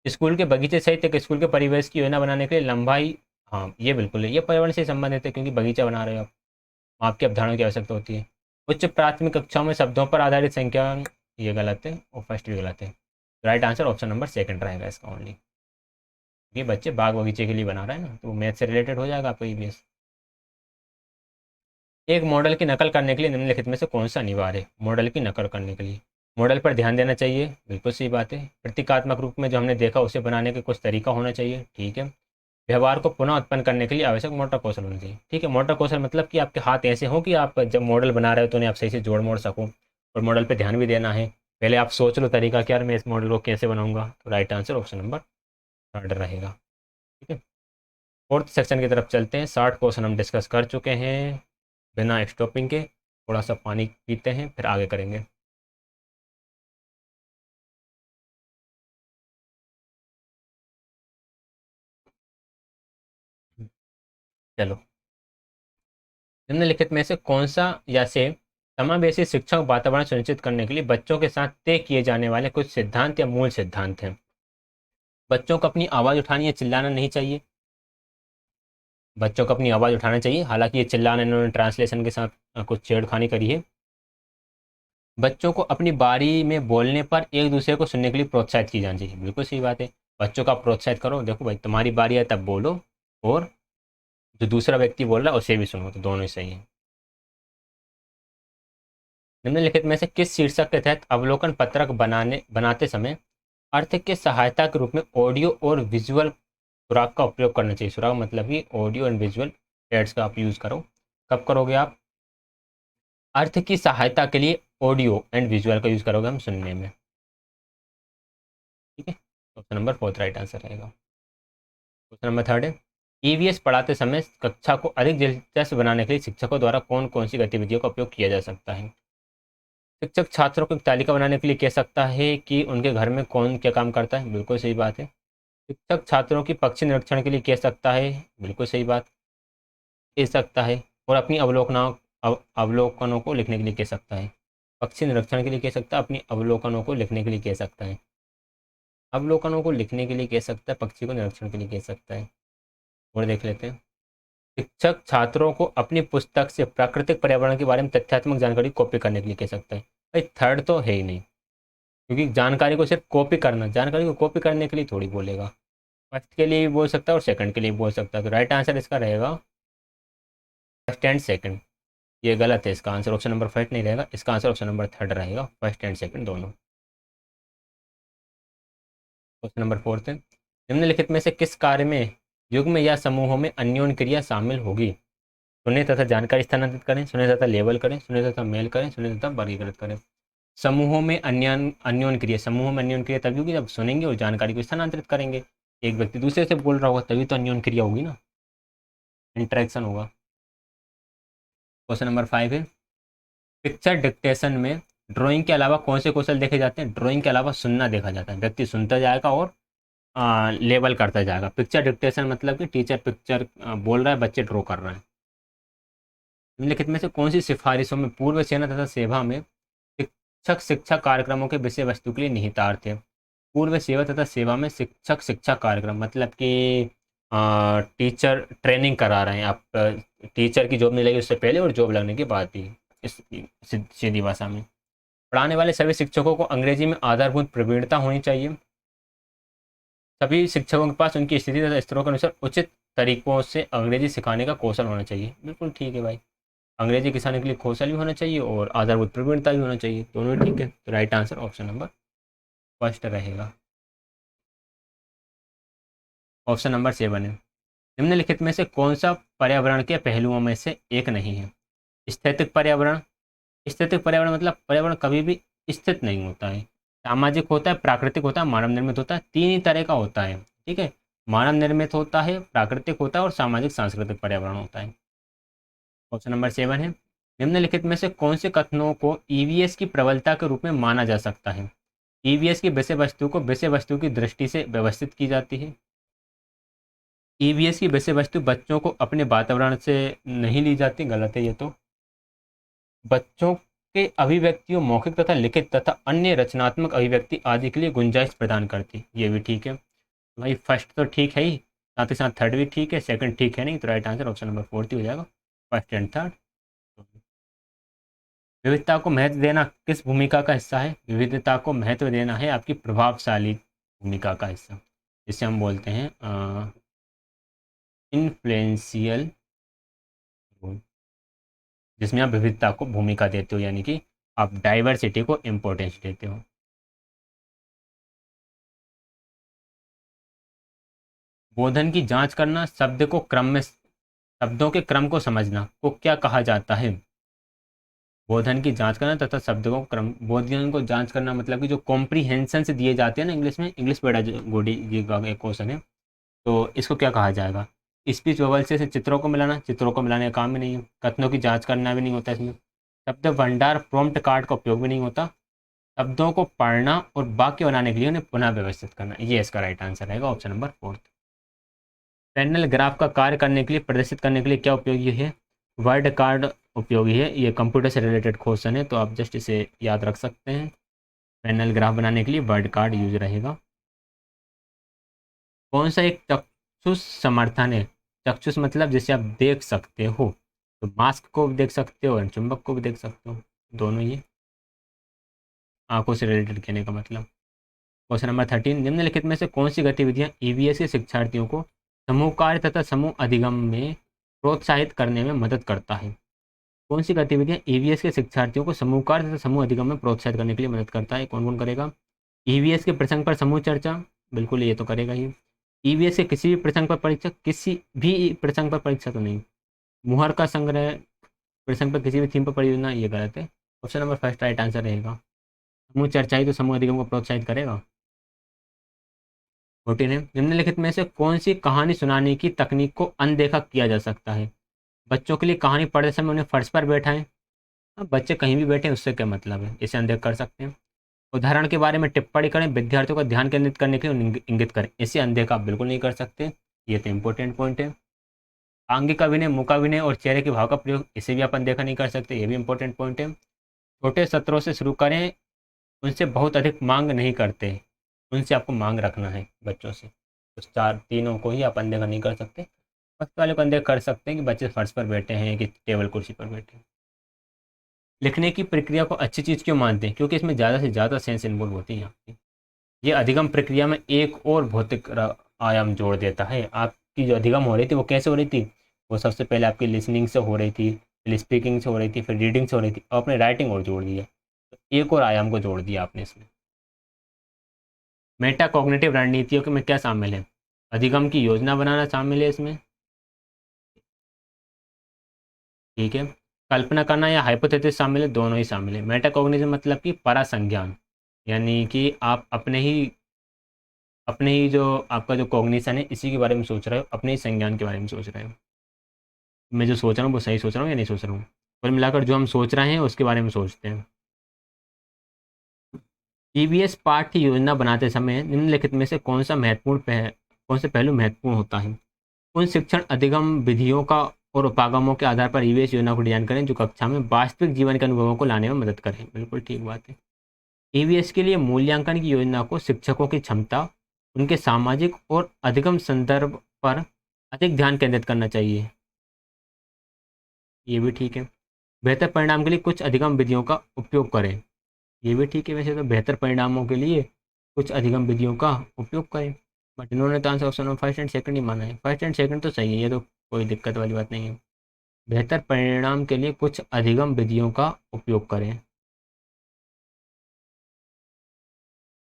स्कूल के बगीचे सहित एक स्कूल के परिवेश की योजना बनाने के लिए लंबाई। हाँ ये बिल्कुल है, ये पर्यावरण से संबंधित है, क्योंकि बगीचा बना रहे हो आप, आपकी अवधारणा की आवश्यकता होती है। उच्च प्राथमिक कक्षाओं में शब्दों पर आधारित संख्या। ये गलत है और फर्स्ट भी गलत है। Right answer option number second रहेगा इसका ओनली। ये बच्चे बाग बगीचे के लिए बना रहे हैं ना, तो मैथ से रिलेटेड हो जाएगा आपका ईवीएस। एक मॉडल की नकल करने के लिए निम्नलिखित में से कौन सा अनिवार्य है? मॉडल की नकल करने के लिए मॉडल पर ध्यान देना चाहिए, बिल्कुल सही बात है। प्रतीकात्मक रूप में जो हमने देखा उसे बनाने का कुछ तरीका होना चाहिए, ठीक है। व्यवहार को पुनः उत्पन्न करने के लिए आवश्यक मोटर कौशल होना चाहिए, ठीक है। मोटर कौशल मतलब कि आपके हाथ ऐसे हों कि आप जब मॉडल बना रहे हो तो उन्हें आप सही से जोड़ मोड़ सको, और मॉडल पर ध्यान भी देना है। पहले आप सोच लो तरीका कि यार मैं इस मॉडल को कैसे बनाऊंगा। तो right answer option number third रहेगा। ठीक है, फोर्थ सेक्शन की तरफ चलते हैं। 60 क्वेश्चन हम डिस्कस कर चुके हैं बिना स्टॉपिंग के। थोड़ा सा पानी पीते हैं फिर आगे करेंगे। चलो, निम्नलिखित में से कौन सा या से समावेशी शिक्षण वातावरण सुनिश्चित करने के लिए बच्चों के साथ तय किए जाने वाले कुछ सिद्धांत या मूल सिद्धांत हैं? बच्चों को अपनी आवाज़ उठानी या चिल्लाना नहीं चाहिए। बच्चों को अपनी आवाज़ उठाना चाहिए, हालांकि ये चिल्लाना इन्होंने ट्रांसलेशन के साथ कुछ छेड़खानी करी है। बच्चों को अपनी बारी में बोलने पर एक दूसरे को सुनने के लिए प्रोत्साहित की जानी चाहिए, बिल्कुल सही बात है। बच्चों का प्रोत्साहित करो, देखो भाई तुम्हारी बारी है तब बोलो, और जो दूसरा व्यक्ति बोल रहा है उसे भी सुनो, तो दोनों ही सही है। निम्नलिखित में से किस शीर्षक के तहत अवलोकन पत्रक बनाते समय अर्थ के सहायता के रूप में ऑडियो और विजुअल सुराग का उपयोग करना चाहिए? सुराग मतलब कि ऑडियो एंड विजुअल एड्स का आप यूज़ करो। कब करोगे आप? अर्थ की सहायता के लिए ऑडियो एंड विजुअल का यूज़ करोगे हम सुनने में। ठीक है, option number fourth right answer रहेगा। क्वेश्चन नंबर थर्ड है, ईवीएस पढ़ाते समय कक्षा को अधिक दिलचस्प बनाने के लिए शिक्षकों द्वारा कौन कौन सी गतिविधियों का उपयोग किया जा सकता है? शिक्षक छात्रों को एक तालिका बनाने के लिए कह सकता है कि उनके घर में कौन क्या काम करता है, बिल्कुल सही बात है। शिक्षक छात्रों की पक्षी निरीक्षण के लिए कह सकता है, बिल्कुल सही बात कह सकता है। और अपनी अवलोकनों को लिखने के लिए कह सकता है। पक्षी निरीक्षण के लिए कह सकता है, अपनी अवलोकनों को लिखने के लिए कह सकता है। अवलोकनों को लिखने के लिए कह सकता है, पक्षी को निरीक्षण के लिए कह सकता है। और देख लेते हैं, शिक्षक छात्रों को अपनी पुस्तक से प्राकृतिक पर्यावरण के बारे में तथ्यात्मक जानकारी कॉपी करने के लिए कह सकता है। भाई थर्ड तो है ही नहीं, क्योंकि जानकारी को सिर्फ कॉपी करना, जानकारी को कॉपी करने के लिए थोड़ी बोलेगा। फर्स्ट के लिए भी बोल सकता है और सेकंड के लिए भी बोल सकता है, तो राइट आंसर इसका रहेगा फर्स्ट एंड सेकंड। ये गलत है, इसका आंसर ऑप्शन नंबर फर्स्ट नहीं रहेगा, इसका आंसर ऑप्शन नंबर थर्ड रहेगा, फर्स्ट एंड सेकंड दोनों। क्वेश्चन नंबर फोर्थ है, निम्नलिखित में से किस कार्य में युग्म या समूहों में अन्योन्य क्रिया शामिल होगी? सुने तथा जानकारी स्थानांतरित करें, सुने तथा लेबल करें, सुने तथा मेल करें, सुने तथा वर्गीकृत करें। समूहों में अन्योन्य क्रिया, समूहों में अन्योन्य क्रिया तभी होगी जब सुनेंगे और जानकारी को स्थानांतरित करेंगे। एक व्यक्ति दूसरे से बोल रहा होगा तभी तो अन्योन्य क्रिया होगी ना, इंटरेक्शन होगा। क्वेश्चन नंबर 5 है, पिक्चर डिक्टेशन में ड्राइंग के अलावा कौन से कौशल देखे जाते हैं? ड्राइंग के अलावा सुनना देखा जाता है, व्यक्ति सुनता जाएगा और लेबल करता जाएगा। पिक्चर डिक्टेशन मतलब कि टीचर पिक्चर बोल रहा है, बच्चे ड्रॉ कर रहे हैं। निम्नलिखित में से कौन सी सिफारिशों में पूर्व सेना तथा सेवा में शिक्षक शिक्षा कार्यक्रमों के विषय वस्तु के लिए निहितार्थ है? पूर्व सेवा तथा सेवा में शिक्षक शिक्षा कार्यक्रम मतलब कि टीचर ट्रेनिंग करा रहे हैं आप, टीचर की जॉब नहीं लगी उससे पहले और जॉब लगने के बाद भी। इस सीधी भाषा में, पढ़ाने वाले सभी शिक्षकों को अंग्रेजी में आधारभूत प्रवीणता होनी चाहिए। सभी शिक्षकों के पास उनकी स्थिति तथा स्तरों के अनुसार उचित तरीकों से अंग्रेजी सिखाने का कौशल होना चाहिए। बिल्कुल ठीक है भाई, अंग्रेजी सिखाने के लिए कौशल भी होना चाहिए और आधारभूत प्रवीणता भी होना चाहिए, दोनों ही ठीक है। तो right answer option number first रहेगा। ऑप्शन नंबर 7 है, निम्नलिखित में से कौन सा पर्यावरण के पहलुओं में से एक नहीं है? स्थैतिक पर्यावरण, स्थैतिक पर्यावरण मतलब पर्यावरण कभी भी स्थित नहीं होता है। सामाजिक होता है, प्राकृतिक होता है, मानव निर्मित होता है, तीन ही तरह का होता है। ठीक है, मानव निर्मित होता है, प्राकृतिक होता है और सामाजिक सांस्कृतिक पर्यावरण होता है। ऑप्शन नंबर 7 है, निम्नलिखित में से कौन से कथनों को ईवीएस की प्रबलता के रूप में माना जा सकता है? ईवीएस की विषय वस्तु को विषय वस्तु की दृष्टि से व्यवस्थित की जाती है। ईवीएस की विषय वस्तु बच्चों को अपने वातावरण से नहीं ली जाती, गलत है ये तो। बच्चों के अभिव्यक्तियों, मौखिक तथा लिखित तथा अन्य रचनात्मक अभिव्यक्ति आदि के लिए गुंजाइश प्रदान करती, ये भी ठीक है। भाई फर्स्ट तो ठीक है ही, साथ ही साथ थर्ड भी ठीक है, सेकंड ठीक है नहीं, तो right answer option number fourth ही हो जाएगा, फर्स्ट एंड थर्ड। विविधता को महत्व देना किस भूमिका का हिस्सा है? विविधता को महत्व देना है आपकी प्रभावशाली भूमिका का हिस्सा, जिसे हम बोलते हैं इन्फ्लुएंशियल रोल, जिसमें आप विविधता को भूमिका देते हो, यानी कि आप डाइवर्सिटी को इम्पोर्टेंस देते हो। बोधन की जांच करना, शब्दों के क्रम को समझना को क्या कहा जाता है? बोधन की जांच करना तथा शब्दों को क्रम, बोधन को जांच करना मतलब कि जो कॉम्प्रीहेंशन से दिए जाते हैं ना इंग्लिश में, इंग्लिश बड़ा गोडी जी का एक क्वेश्चन है, तो इसको क्या कहा जाएगा? स्पीच बबल से चित्रों को मिलाना, चित्रों को मिलाने का काम भी नहीं है। कथनों की जांच करना भी नहीं होता इसमें। शब्द भंडार प्रॉम्प्ट कार्ड का उपयोग भी नहीं होता। शब्दों को पढ़ना और वाक्य बनाने के लिए उन्हें पुनः व्यवस्थित करना, ये इसका राइट आंसर रहेगा, option number fourth. Panel graph का कार्य करने के लिए, प्रदर्शित करने के लिए क्या उपयोगी है? वर्ड कार्ड उपयोगी है। ये कंप्यूटर से रिलेटेड क्वेश्चन है, तो आप जस्ट इसे याद रख सकते हैं। पैनल ग्राफ बनाने के लिए वर्ड कार्ड यूज रहेगा। कौन सा एक चक्षुष समर्थन है? चक्षुष मतलब जिसे आप देख सकते हो, तो मास्क को भी देख सकते हो और चुंबक को भी देख सकते हो, दोनों ही आंखों से रिलेटेड कहने का मतलब। क्वेश्चन नंबर 13, निम्नलिखित में से कौन सी गतिविधियां ईवीएस के शिक्षार्थियों को समूह कार्य तथा समूह अधिगम में प्रोत्साहित करने में मदद करता है? कौन सी गतिविधियां ईवीएस के शिक्षार्थियों को समूह कार्य तथा समूह अधिगम में प्रोत्साहित करने के लिए मदद करता है? कौन कौन करेगा? ईवीएस के प्रसंग पर समूह चर्चा, बिल्कुल ये तो करेगा ही। ईवीएस के किसी भी प्रसंग पर परीक्षा, किसी भी प्रसंग पर परीक्षा तो नहीं। मुहर का संग्रह प्रसंग पर किसी भी थीम पर परियोजना, ये गलत है। Option number first right answer रहेगा। समूह चर्चा ही तो समूह अधिगम को प्रोत्साहित करेगा। 14 है, निम्नलिखित में से कौन सी कहानी सुनाने की तकनीक को अनदेखा किया जा सकता है? बच्चों के लिए कहानी पढ़ते समय उन्हें फर्श पर बैठाएं। अब बच्चे कहीं भी बैठे उससे क्या मतलब है, इसे अनदेखा कर सकते हैं। उदाहरण के बारे में टिप्पणी करें, विद्यार्थियों का ध्यान केंद्रित करने के लिए इंगित करें, इसे अनदेखा आप बिल्कुल नहीं कर सकते। ये तो इंपॉर्टेंट पॉइंट है। आंगिक अभिनय, मूक अभिनय और चेहरे के भाव का प्रयोग, इसे भी आप अनदेखा नहीं कर सकते, ये भी इंपॉर्टेंट पॉइंट है। छोटे सत्रों से शुरू करें, उनसे बहुत अधिक मांग नहीं करते, उनसे आपको मांग रखना है बच्चों से। उस चार तीनों को ही आप अनदेखा नहीं कर सकते। फर्स्ट वाले को अनदेखा कर सकते हैं कि बच्चे फर्श पर बैठे हैं कि टेबल कुर्सी पर बैठे हैं। लिखने की प्रक्रिया को अच्छी चीज़ क्यों मानते हैं? क्योंकि इसमें ज़्यादा से ज़्यादा सेंस इन्वॉल्व होती है आपकी। ये अधिगम प्रक्रिया में एक और भौतिक आयाम जोड़ देता है। आपकी जो अधिगम हो रही थी वो कैसे हो रही थी? वो सबसे पहले आपकी लिसनिंग से हो रही थी, फिर स्पीकिंग से हो रही थी, फिर रीडिंग से हो रही थी, और आपने राइटिंग और जोड़ दिया। तो एक और आयाम को जोड़ दिया आपने इसमें। मेटा कॉग्निटिव रणनीतियों के में क्या शामिल है? अधिगम की योजना बनाना शामिल है इसमें, ठीक है। कल्पना करना या हाइपोथेसिस शामिल है, दोनों ही शामिल है। मेटा कॉग्निशन मतलब कि परासंज्ञान, यानी कि आप अपने ही जो आपका जो कॉग्निशन है इसी के बारे में सोच रहे हो, अपने ही संज्ञान के बारे में सोच रहे हो। मैं जो सोच रहा हूँ वो सही सोच रहा हूँ या नहीं सोच रहा हूँ? कुल मिलाकर जो हम सोच रहे हैं उसके बारे में सोचते हैं। ईवीएस पाठ्य योजना बनाते समय निम्नलिखित में से कौन से पहलू महत्वपूर्ण होता है? उन शिक्षण अधिगम विधियों का और उपागमों के आधार पर ईवीएस योजना को डिजाइन करें जो कक्षा में वास्तविक जीवन के अनुभवों को लाने में मदद करें, बिल्कुल ठीक बात है। ईवीएस के लिए मूल्यांकन की योजना को शिक्षकों की क्षमता, उनके सामाजिक और अधिगम संदर्भ पर अधिक ध्यान केंद्रित करना चाहिए, ये भी ठीक है। बेहतर परिणाम के लिए कुछ अधिगम विधियों का उपयोग करें, ये भी ठीक है। वैसे तो बेहतर परिणामों के लिए कुछ अधिगम विधियों का उपयोग करें, बट इन्होंने तो answer option first and second ही माना है। फर्स्ट एंड सेकंड तो सही है, ये तो कोई दिक्कत वाली बात नहीं है। बेहतर परिणाम के लिए कुछ अधिगम विधियों का उपयोग करें,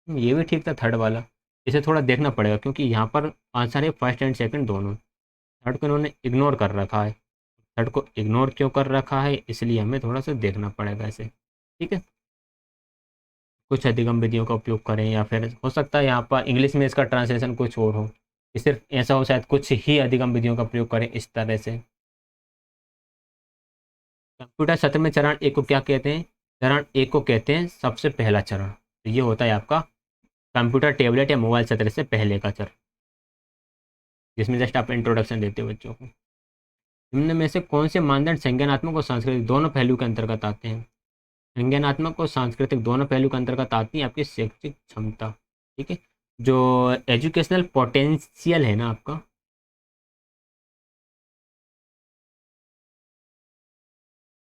ये भी ठीक था थर्ड वाला। इसे थोड़ा देखना पड़ेगा क्योंकि यहाँ पर आंसर है फर्स्ट एंड सेकंड दोनों। थर्ड को इन्होंने इग्नोर कर रखा है। थर्ड को इग्नोर क्यों कर रखा है, इसलिए हमें थोड़ा सा देखना पड़ेगा इसे, ठीक है। कुछ अधिगम विधियों का उपयोग करें, या फिर हो सकता है यहाँ पर इंग्लिश में इसका ट्रांसलेशन कुछ और हो, कि सिर्फ ऐसा हो शायद कुछ ही अधिगम विधियों का प्रयोग करें इस तरह से। कंप्यूटर सत्र में चरण एक को क्या कहते हैं? चरण एक को कहते हैं सबसे पहला चरण, तो ये होता है आपका कंप्यूटर टैबलेट या मोबाइल सत्र से पहले का चरण, जिसमें जस्ट आप इंट्रोडक्शन देते हो बच्चों को। निम्न में से कौन से मानदंड संज्ञानात्मक और सांस्कृतिक दोनों पहलू के अंतर्गत आते हैं? संज्ञानात्मक और सांस्कृतिक दोनों पहलू के अंतर्गत आती है आपकी शैक्षिक क्षमता, ठीक है। जो एजुकेशनल पोटेंशियल है ना आपका,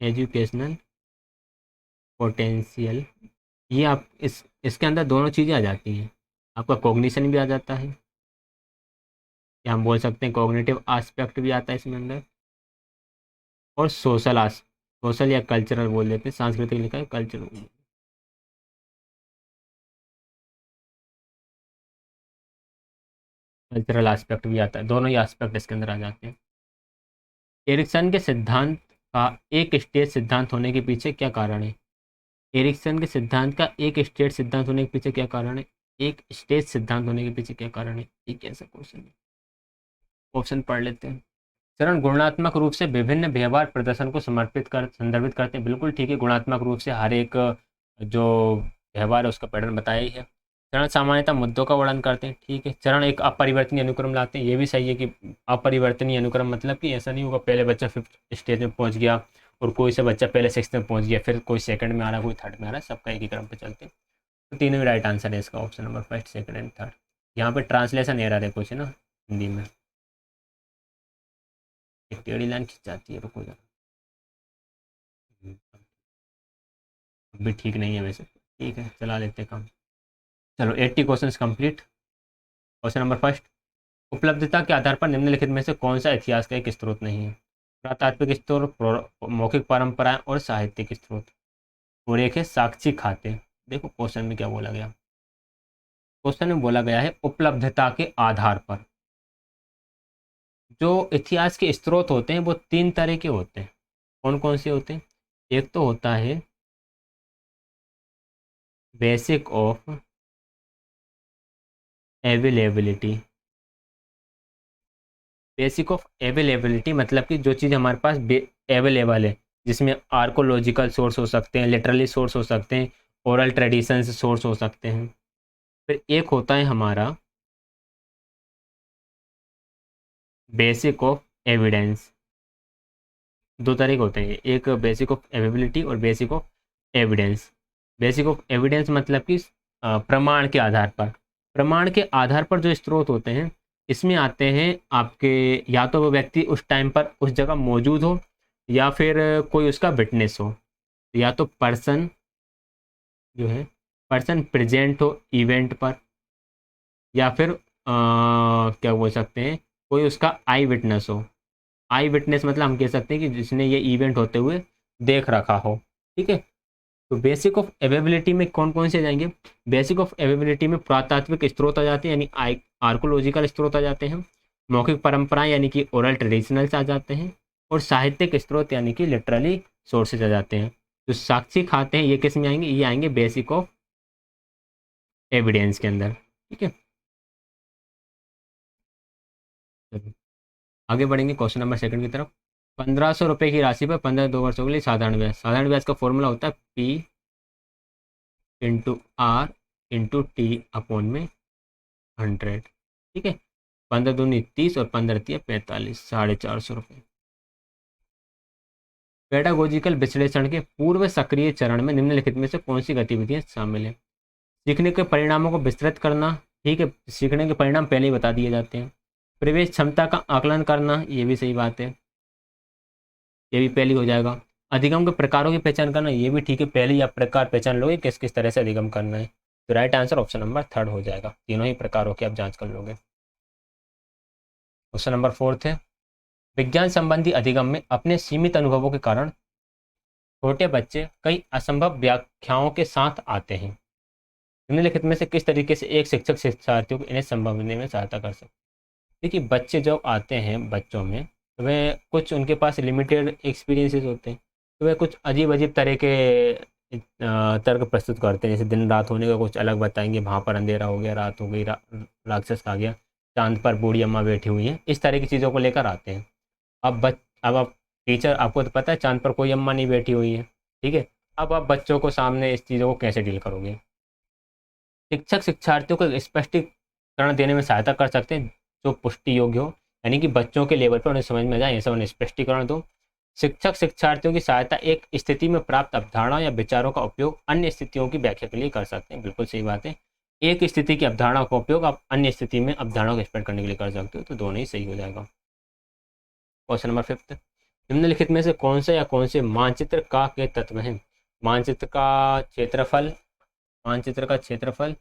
एजुकेशनल पोटेंशियल, ये आप इसके अंदर दोनों चीज़ें आ जाती हैं। आपका कॉग्निशन भी आ जाता है, या हम बोल सकते हैं कॉग्निटिव एस्पेक्ट भी आता है इसमें अंदर, और सोशल या कल्चरल बोल देते हैं, सांस्कृतिक लिखा है कल्चरल। कल्चरल एस्पेक्ट भी आता है, दोनों ही एस्पेक्ट इसके अंदर आ जाते हैं। एरिक्सन के सिद्धांत का एक स्टेज सिद्धांत होने के पीछे क्या कारण है? एरिक्सन के सिद्धांत का एक स्टेट सिद्धांत होने के पीछे क्या कारण है? एक स्टेज सिद्धांत होने के पीछे क्या कारण है, ये कैसा क्वेश्चन है? ऑप्शन पढ़ लेते हैं। चरण गुणात्मक रूप से विभिन्न व्यवहार प्रदर्शन को संदर्भित करते हैं, बिल्कुल ठीक है। गुणात्मक रूप से हर एक जो व्यवहार है उसका पैटर्न बताया ही है। चरण सामान्यतः मुद्दों का वर्णन करते हैं, ठीक है। चरण एक अपरिवर्तनीय अनुक्रम लाते हैं, ये भी सही है कि अपरिवर्तनीय अनुक्रम मतलब कि ऐसा नहीं होगा पहले बच्चा फिफ्थ स्टेज में पहुंच गया और कोई सा बच्चा पहले सिक्स में पहुंच गया, फिर कोई सेकंड में आ रहा, कोई थर्ड में आ रहा है, सबका एक ही क्रम पे चलते हैं। तो तीनों ही राइट आंसर है इसका, option number first second and third. यहाँ पे ट्रांसलेशन एरर है कुछ, है ना, हिंदी में। एक टेढ़ी लाइन खिंच जाती है, रुको जरा, भी ठीक नहीं है वैसे, ठीक है चला लेते काम। चलो 80 questions complete. Question number first, उपलब्धता के आधार पर निम्नलिखित में से कौन सा इतिहास का एक स्रोत नहीं है? पुरातात्विक स्रोत, मौखिक परंपराएं और साहित्यिक स्रोत। और एक है साक्षी खाते। देखो क्वेश्चन में क्या बोला गया। क्वेश्चन में बोला गया है उपलब्धता के आधार पर। जो इतिहास के स्रोत होते हैं वो तीन तरह के होते हैं। कौन कौन से होते हैं? एक तो होता है basic of availability. Basic of availability मतलब कि जो चीज़ हमारे पास अवेलेबल है, जिसमें आर्कोलॉजिकल सोर्स हो सकते हैं, लिटरली सोर्स हो सकते हैं, ओरल ट्रेडिशन से सोर्स हो सकते हैं। फिर एक होता है हमारा बेसिक ऑफ एविडेंस। दो तरह के होते हैं, एक बेसिक ऑफ अवेलेबिलिटी और basic of evidence. Basic of evidence मतलब कि प्रमाण के आधार पर। प्रमाण के आधार पर जो स्रोत होते हैं, इसमें आते हैं आपके, या तो वो व्यक्ति उस टाइम पर उस जगह मौजूद हो, या फिर कोई उसका विटनेस हो, या तो पर्सन जो है, पर्सन प्रेजेंट हो इवेंट पर, या फिर क्या बोल सकते हैं, कोई उसका आई विटनेस हो। आई विटनेस मतलब हम कह सकते हैं कि जिसने ये इवेंट होते हुए देख रखा हो। ठीक है। तो बेसिक ऑफ अवेलेबिलिटी में कौन कौन से आ जाएंगे? बेसिक ऑफ अवेलेबिलिटी में पुरातात्विक स्रोत आ जाते हैं, यानी आर्कोलॉजिकल स्रोत आ जाते हैं। मौखिक परंपराएं यानी कि ओरल ट्रेडिशनल्स आ जाते हैं। और साहित्यिक स्रोत यानी कि लिटरली सोर्सेज आ जाते हैं। जो साक्षी खाते हैं ये किस में आएंगे? ये आएंगे बेसिक ऑफ एविडेंस के अंदर। ठीक है। चलिए, आगे बढ़ेंगे क्वेश्चन नंबर सेकंड की तरफ। 1500 रुपये की राशि पर 15 2 वर्षों के लिए साधारण ब्याज। साधारण ब्याज का फॉर्मूला होता है P/R/T/100। ठीक है। 15 दूनी 30 और 15 तिया 45, 450 रुपये। पेडागोजिकल विश्लेषण के पूर्व सक्रिय चरण में निम्नलिखित में से कौन सी गतिविधियां शामिल है? सीखने के परिणामों को विस्तृत करना। ठीक है, सीखने के परिणाम पहले ही बता दिए जाते हैं। प्रवेश क्षमता का आकलन करना, ये भी सही बात है, ये भी पहले ही हो जाएगा। अधिगम के प्रकारों की पहचान करना, ये भी ठीक है, पहले ही आप प्रकार पहचान लोगे किस किस तरह से अधिगम करना है। तो right answer option number third हो जाएगा, तीनों ही प्रकारों की आप जांच कर लोगे। क्वेश्चन नंबर फोर्थ है, विज्ञान संबंधी अधिगम में अपने सीमित अनुभवों के कारण छोटे बच्चे कई असंभव व्याख्याओं के साथ आते हैं। निम्नलिखित में से किस तरीके से एक शिक्षक शिक्षार्थियों को इन्हें समझने में सहायता कर सकते? देखिए, बच्चे जब आते हैं, बच्चों में तो वे कुछ उनके पास लिमिटेड एक्सपीरियंसेस होते हैं, तो वे कुछ अजीब अजीब तरह के तर्क प्रस्तुत करते हैं। जैसे दिन रात होने का कुछ अलग बताएंगे, वहाँ पर अंधेरा हो गया, रात हो गई, राक्षस आ गया, चांद पर बूढ़ी अम्मा बैठी हुई है, इस तरह की चीज़ों को लेकर आते हैं। अब आप टीचर, आपको तो पता है चांद पर कोई अम्मा नहीं बैठी हुई है। ठीक है। अब आप बच्चों को सामने इस चीज़ों को कैसे डील करोगे? शिक्षक शिक्षार्थियों को स्पष्टीकरण देने में सहायता कर सकते हैं जो पुष्टि योग्य हो, यानी कि बच्चों के लेवल पर उन्हें समझ में जाए, ऐसा उन्हें स्पष्टीकरण दो। शिक्षक शिक्षार्थियों की सहायता एक स्थिति में प्राप्त अवधारणाओं या विचारों का उपयोग अन्य स्थितियों की व्याख्या के लिए कर सकते हैं। बिल्कुल सही बात है, एक स्थिति की अवधारणा का उपयोग आप अन्य स्थिति में अवधारणाओं को एक्सप्लेन करने के लिए कर सकते हो, तो दोनों ही सही हो जाएगा। क्वेश्चन नंबर फिफ्थ, निम्नलिखित में से कौन से या कौन से मानचित्र का के तत्व हैं? मानचित्र का क्षेत्रफल, मानचित्र का क्षेत्रफल,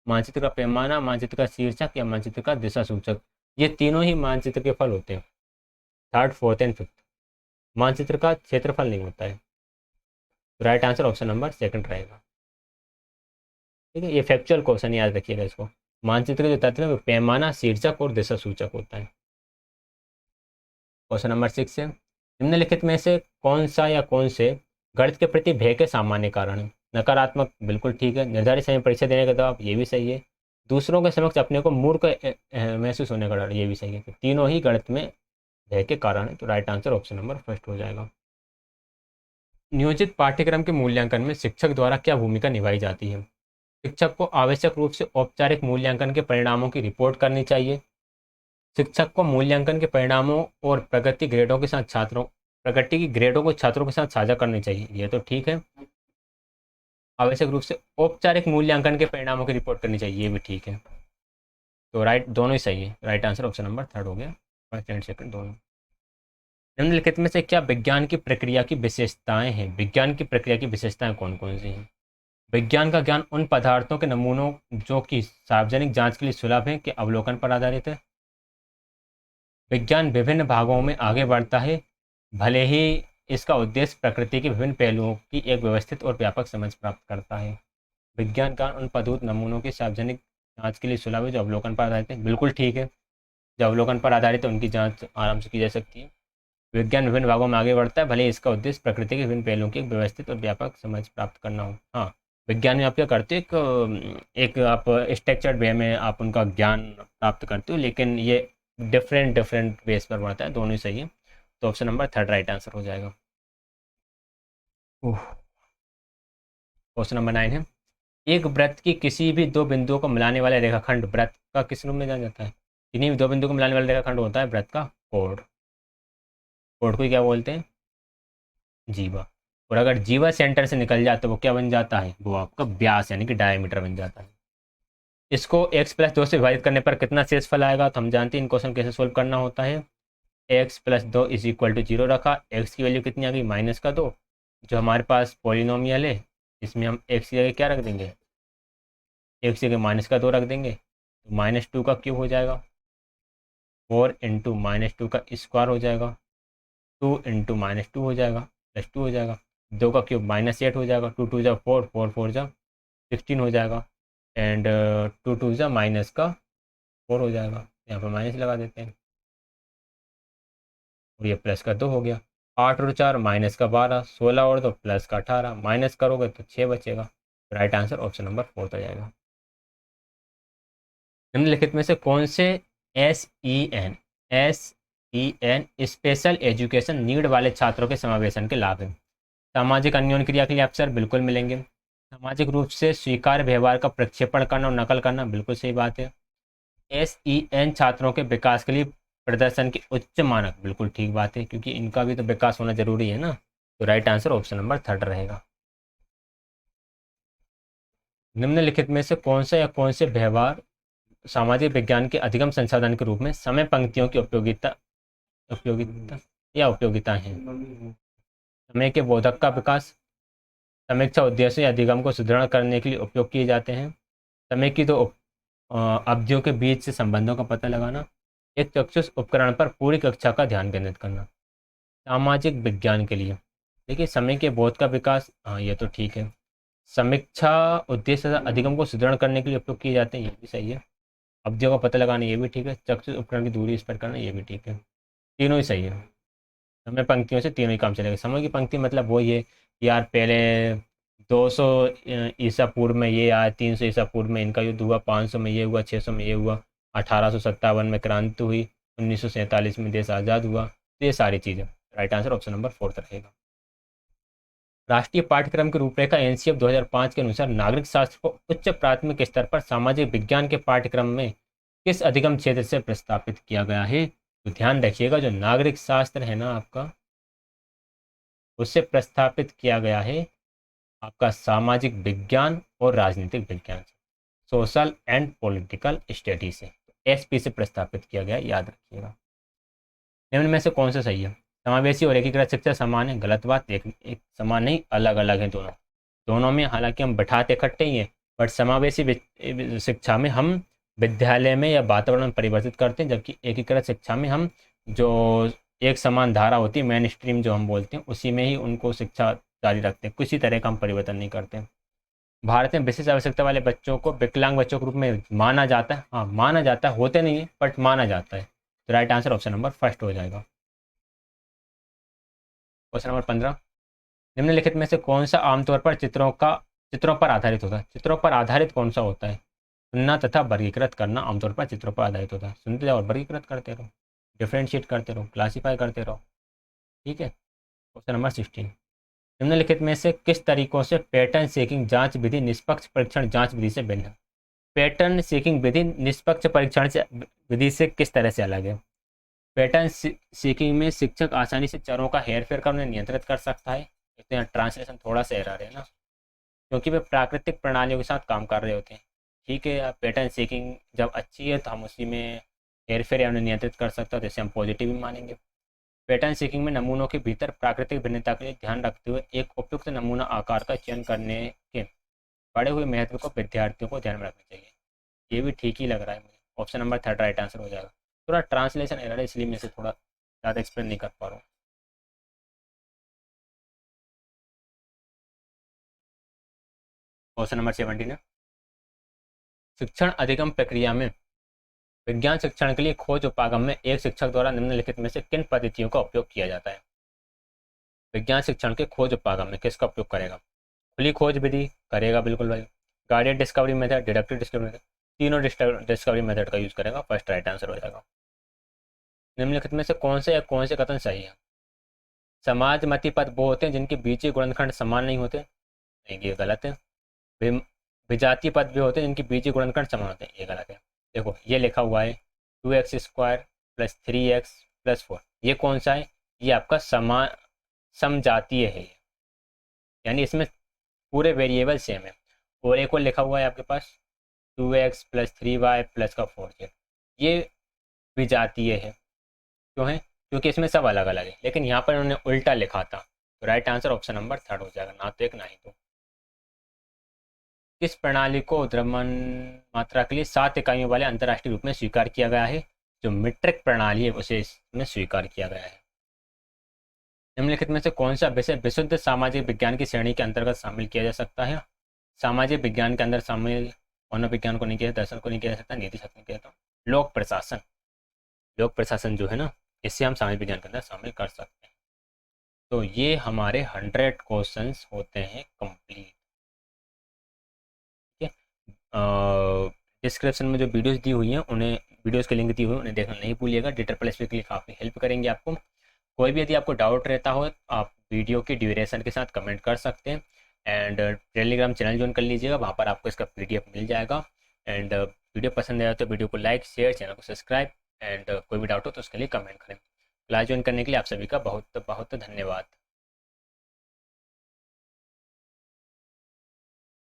मानचित्र का पैमाना, मानचित्र का शीर्षक या मानचित्र का दिशा सूचक। ये तीनों ही मानचित्र के फल होते हैं, थर्ड फोर्थ एंड फिफ्थ। मानचित्र का क्षेत्रफल नहीं होता है। Right answer option number second रहेगा। ठीक है, ये फैक्चुअल क्वेश्चन, याद रखिएगा इसको। मानचित्र के जो तत्व है वो पैमाना, शीर्षक और दिशा सूचक होता है। क्वेश्चन नंबर 6 है, निम्नलिखित में से कौन सा या कौन से गणित के प्रति भय के सामान्य कारण है? नकारात्मक, बिल्कुल ठीक है। निर्धारित समय परीक्षा देने का दबाव, ये भी सही है। दूसरों के समक्ष अपने को मूर्ख महसूस होने का डर, ये भी सही है। तो तीनों ही गणित में भय के कारण है, तो right answer option number first हो जाएगा। नियोजित पाठ्यक्रम के मूल्यांकन में शिक्षक द्वारा क्या भूमिका निभाई जाती है? शिक्षक को आवश्यक रूप से औपचारिक मूल्यांकन के परिणामों की रिपोर्ट करनी चाहिए। शिक्षक को मूल्यांकन के परिणामों और प्रगति की ग्रेडों को छात्रों के साथ साझा करनी चाहिए, ये तो ठीक है। आवश्यक रूप से औपचारिक मूल्यांकन के परिणामों की रिपोर्ट करनी चाहिए, ये भी ठीक है। तो राइट, दोनों ही सही है। Right answer option number third हो गया, फर्स्ट एंड सेकंड दोनों। निम्नलिखित में से क्या विज्ञान की प्रक्रिया की विशेषताएं हैं? विज्ञान की प्रक्रिया की विशेषताएं कौन कौन सी हैं? विज्ञान का ज्ञान उन पदार्थों के नमूनों जो कि सार्वजनिक जांच के लिए सुलभ हैं के अवलोकन पर आधारित है। विज्ञान विभिन्न भागों में आगे बढ़ता है, भले ही इसका उद्देश्य प्रकृति के विभिन्न पहलुओं की एक व्यवस्थित और व्यापक समझ प्राप्त करता है। विज्ञान का उन पदार्थ नमूनों की सार्वजनिक जांच के लिए सुलभ है जो अवलोकन पर आधारित है। बिल्कुल ठीक है, जो अवलोकन पर आधारित है उनकी जांच आराम से की जा सकती है। विज्ञान विभिन्न भागों में आगे बढ़ता है, भले ही इसका उद्देश्य प्रकृति के विभिन्न पहलुओं की एक व्यवस्थित और व्यापक समझ प्राप्त करना हो। हाँ, विज्ञान में आप क्या करते हो, एक आप स्ट्रक्चर्ड वे में आप उनका ज्ञान प्राप्त करते हो, लेकिन ये डिफरेंट डिफरेंट बेस पर बढ़ता है। दोनों ही सही है, तो option number third right answer हो जाएगा। क्वेश्चन नंबर 9 है, एक वृत्त की किसी भी दो बिंदुओं को मिलाने वाला रेखाखंड वृत्त का किस रूप में जाना जाता है। इन्हीं दो बिंदुओं को मिलाने वाला रेखाखंड होता है वृत्त का कोण। कोण को क्या बोलते हैं, जीवा। और अगर जीवा सेंटर से निकल जाए तो वो क्या बन जाता है, वो आपका व्यास यानी कि डायमीटर बन जाता है। इसको x+2 से विभाजित करने पर कितना शेषफल आएगा, तो हम जानते हैं इन क्वेश्चन कैसे सोल्व करना होता है। x+2 = 0 रखा, x की वैल्यू कितनी आ गई, -2। जो हमारे पास पॉलिनोमियल है इसमें हम x की जगह क्या रख देंगे, x की जगह -2 रख देंगे, तो -2 का क्यूब हो जाएगा, 4 × -2 का स्क्वायर हो जाएगा, 2 × -2 हो जाएगा, +2 हो जाएगा, 2 का क्यूब -8 हो जाएगा, 2 2 जा 4, 4 4 जा 16 हो जाएगा, एंड 2 2 जा -4 हो जाएगा। यहाँ पर माइनस लगा देते हैं और ये +2 हो गया। 8 और 4 -12, 16 और 2 +18, माइनस करोगे तो 6 बचेगा। राइट आंसर ऑप्शन नंबर 4 आ जाएगा। निम्नलिखित में से कौन से S E N special education need वाले छात्रों के समावेशन के लाभ हैं। सामाजिक अन्योन्य क्रिया के लिए अवसर बिल्कुल मिलेंगे। सामाजिक रूप से स्वीकार्य व्यवहार का प्रक्षेपण करना और नकल करना बिल्कुल सही बात है। SEN छात्रों के विकास के लिए प्रदर्शन के उच्च मानक बिल्कुल ठीक बात है, क्योंकि इनका भी तो विकास होना जरूरी है ना। तो राइट आंसर ऑप्शन नंबर 3 रहेगा। निम्नलिखित में से कौन सा या कौन से व्यवहार सामाजिक विज्ञान के अधिगम संसाधन के रूप में समय पंक्तियों की उपयोगिता उपयोगिता या उपयोगिता है। समय के बोधक का विकास, समीक्षा उद्देश्य या अधिगम को सुदृढ़ करने के लिए उपयोग किए जाते हैं। समय की दो अवधियों के बीच से संबंधों का पता लगाना, एक चक्षुष उपकरण पर पूरी कक्षा का ध्यान केंद्रित करना। सामाजिक विज्ञान के लिए देखिए, समय के बोध का विकास, हाँ ये तो ठीक है। समीक्षा उद्देश्य तथा अधिगम को सुदृढ़ करने के लिए उपयोग किए जाते हैं, ये भी सही है। अवधियों का पता लगाना, ये भी ठीक है। चक्षुष उपकरण की दूरी स्पष्ट करना, ये भी ठीक है। तीनों ही सही है। समय पंक्तियों से तीनों ही काम चलेगा। समय की पंक्ति मतलब वो ये यार, पहले 200 ईसा पूर्व में ये आया, 300 ईसा पूर्व में इनका युद्ध हुआ, 500 में ये हुआ, 600 में ये हुआ, 1857 में क्रांति हुई, 1947 में देश आज़ाद हुआ। तो ये सारी चीज़ें। राइट आंसर ऑप्शन नंबर 4 रहेगा। राष्ट्रीय पाठ्यक्रम की रूपरेखा NCF 2005 के अनुसार नागरिक शास्त्र को उच्च प्राथमिक स्तर पर सामाजिक विज्ञान के पाठ्यक्रम में किस अधिगम क्षेत्र से प्रस्तावित किया गया है। तो ध्यान रखिएगा, जो नागरिक शास्त्र है ना आपका, उससे प्रस्तावित किया गया है आपका सामाजिक विज्ञान और राजनीतिक विज्ञान, सोशल एंड पॉलिटिकल स्टडी से, SP से प्रस्तावित किया गया, याद रखिएगा। निम्न में से कौन सा सही है। समावेशी और एकीकृत शिक्षा समान है, गलत बात। एक समान नहीं, अलग अलग है दोनों। दोनों में हालांकि हम बैठाते इकट्ठे ही हैं, बट समावेशी शिक्षा में हम विद्यालय में या वातावरण में परिवर्तित करते हैं, जबकि एकीकृत शिक्षा में हम जो एक समान धारा होती है, मेन स्ट्रीम जो हम बोलते हैं, उसी में ही उनको शिक्षा जारी रखते हैं, किसी तरह का हम परिवर्तन नहीं करते। भारत में विशेष आवश्यकता वाले बच्चों को विकलांग बच्चों के रूप में माना जाता है। हाँ, माना जाता है, होते नहीं है बट माना जाता है। तो राइट आंसर ऑप्शन नंबर 1 हो जाएगा। क्वेश्चन नंबर 15, निम्नलिखित में से कौन सा आमतौर पर चित्रों पर आधारित होता है। चित्रों पर आधारित कौन सा होता है। सुनना तथा वर्गीकृत करना आमतौर पर चित्रों पर आधारित होता है। सुनते जाओ और वर्गीकृत करते रहो, डिफ्रेंशिएट करते रहो, क्लासीफाई करते रहो। ठीक है। क्वेश्चन नंबर 16, निम्नलिखित में से किस तरीकों से पैटर्न सीकिंग जांच विधि निष्पक्ष परीक्षण जांच विधि से भिन्न है। पैटर्न सीकिंग विधि निष्पक्ष परीक्षण से विधि से किस तरह से अलग है। पैटर्न सीकिंग में शिक्षक आसानी से चरों का हेरफेर कर उन्हें नियंत्रित कर सकता है। इसमें यहाँ ट्रांसलेशन थोड़ा सा एरर है ना, क्योंकि वे प्राकृतिक प्रणालियों के साथ काम कर रहे होते हैं। ठीक है, पैटर्न सीकिंग जब अच्छी है तो हम उसी में हेरफेर या उन्हें नियंत्रित कर सकते हैं, तो इसे हम पॉजिटिव भी मानेंगे। पैटर्न सीकिंग में नमूनों के भीतर प्राकृतिक भिन्नता के लिए ध्यान रखते हुए एक उपयुक्त नमूना आकार का चयन करने के बढ़े हुए महत्व को विद्यार्थियों को ध्यान में रखना चाहिए। ये भी ठीक ही लग रहा है मुझे। ऑप्शन नंबर 3 राइट आंसर हो जाएगा। थोड़ा ट्रांसलेशन एरर है, इसलिए मैं इसे थोड़ा ज़्यादा एक्सप्लेन नहीं कर पा रहा हूँ। क्वेश्चन नंबर 17 है, शिक्षण अधिगम प्रक्रिया में विज्ञान शिक्षण के लिए खोज उपागम में एक शिक्षक द्वारा निम्नलिखित में से किन पद्धतियों का उपयोग किया जाता है? विज्ञान शिक्षण के खोज उपागम में किसका उपयोग करेगा? खुली खोज विधि करेगा बिल्कुल भाई, guided discovery method, deductive discovery method, तीनों डिस्कवरी मेथड का यूज करेगा। फर्स्ट राइट आंसर हो जाएगा। निम्नलिखित में से कौन से कथन सही है? समाजमती पद वो होते हैं जिनके बीच गुणनखंड समान नहीं होते, नहीं ये गलत है। विजातीय पद भी होते हैं जिनके बीच गुणनखंड समान होते हैं, ये गलत है। देखो ये लिखा हुआ है 2x² + 3x + 4, ये कौन सा है? ये आपका समजातीय है, यानी इसमें पूरे वेरिएबल सेम है। और एक और लिखा हुआ है आपके पास 2x + 3y + 4z, ये विजातीय है। क्यों है? क्योंकि इसमें सब अलग अलग है, लेकिन यहाँ पर उन्होंने उल्टा लिखा था। तो राइट आंसर ऑप्शन नंबर 3 हो जाएगा, ना तो एक ना ही दो। किस प्रणाली को द्रव्यमान मात्रा के लिए 7 इकाइयों वाले अंतर्राष्ट्रीय रूप में स्वीकार किया गया है? जो मीट्रिक प्रणाली है उसे इसमें स्वीकार किया गया है। निम्नलिखित में से कौन सा विषय विशुद्ध सामाजिक विज्ञान की श्रेणी के अंतर्गत शामिल किया जा सकता है? सामाजिक विज्ञान के अंदर शामिल मनोविज्ञान को नहीं किया, दर्शन को नहीं किया जा सकता, नीति शास्त्र नहीं किया जाता। लोक प्रशासन जो है ना, इससे हम सामाजिक विज्ञान के अंदर शामिल कर सकते हैं। तो ये हमारे 100 क्वेश्चंस होते हैं कंप्लीट। ठीक है, डिस्क्रिप्शन में जो वीडियोस दी हुई हैं उन्हें, वीडियोस के लिंक दी हुई है उन्हें देखना नहीं भूलिएगा। DETRPLSP के लिए काफ़ी हेल्प करेंगे आपको। कोई भी यदि आपको डाउट रहता हो आप वीडियो की ड्यूरेशन के साथ कमेंट कर सकते हैं। एंड टेलीग्राम चैनल ज्वाइन कर लीजिएगा, वहाँ पर आपको इसका PDF मिल जाएगा। एंड वीडियो पसंद आया तो वीडियो को लाइक शेयर, चैनल को सब्सक्राइब। एंड कोई भी डाउट हो तो उसके लिए कमेंट करें। क्लास ज्वाइन करने के लिए आप सभी का बहुत बहुत धन्यवाद।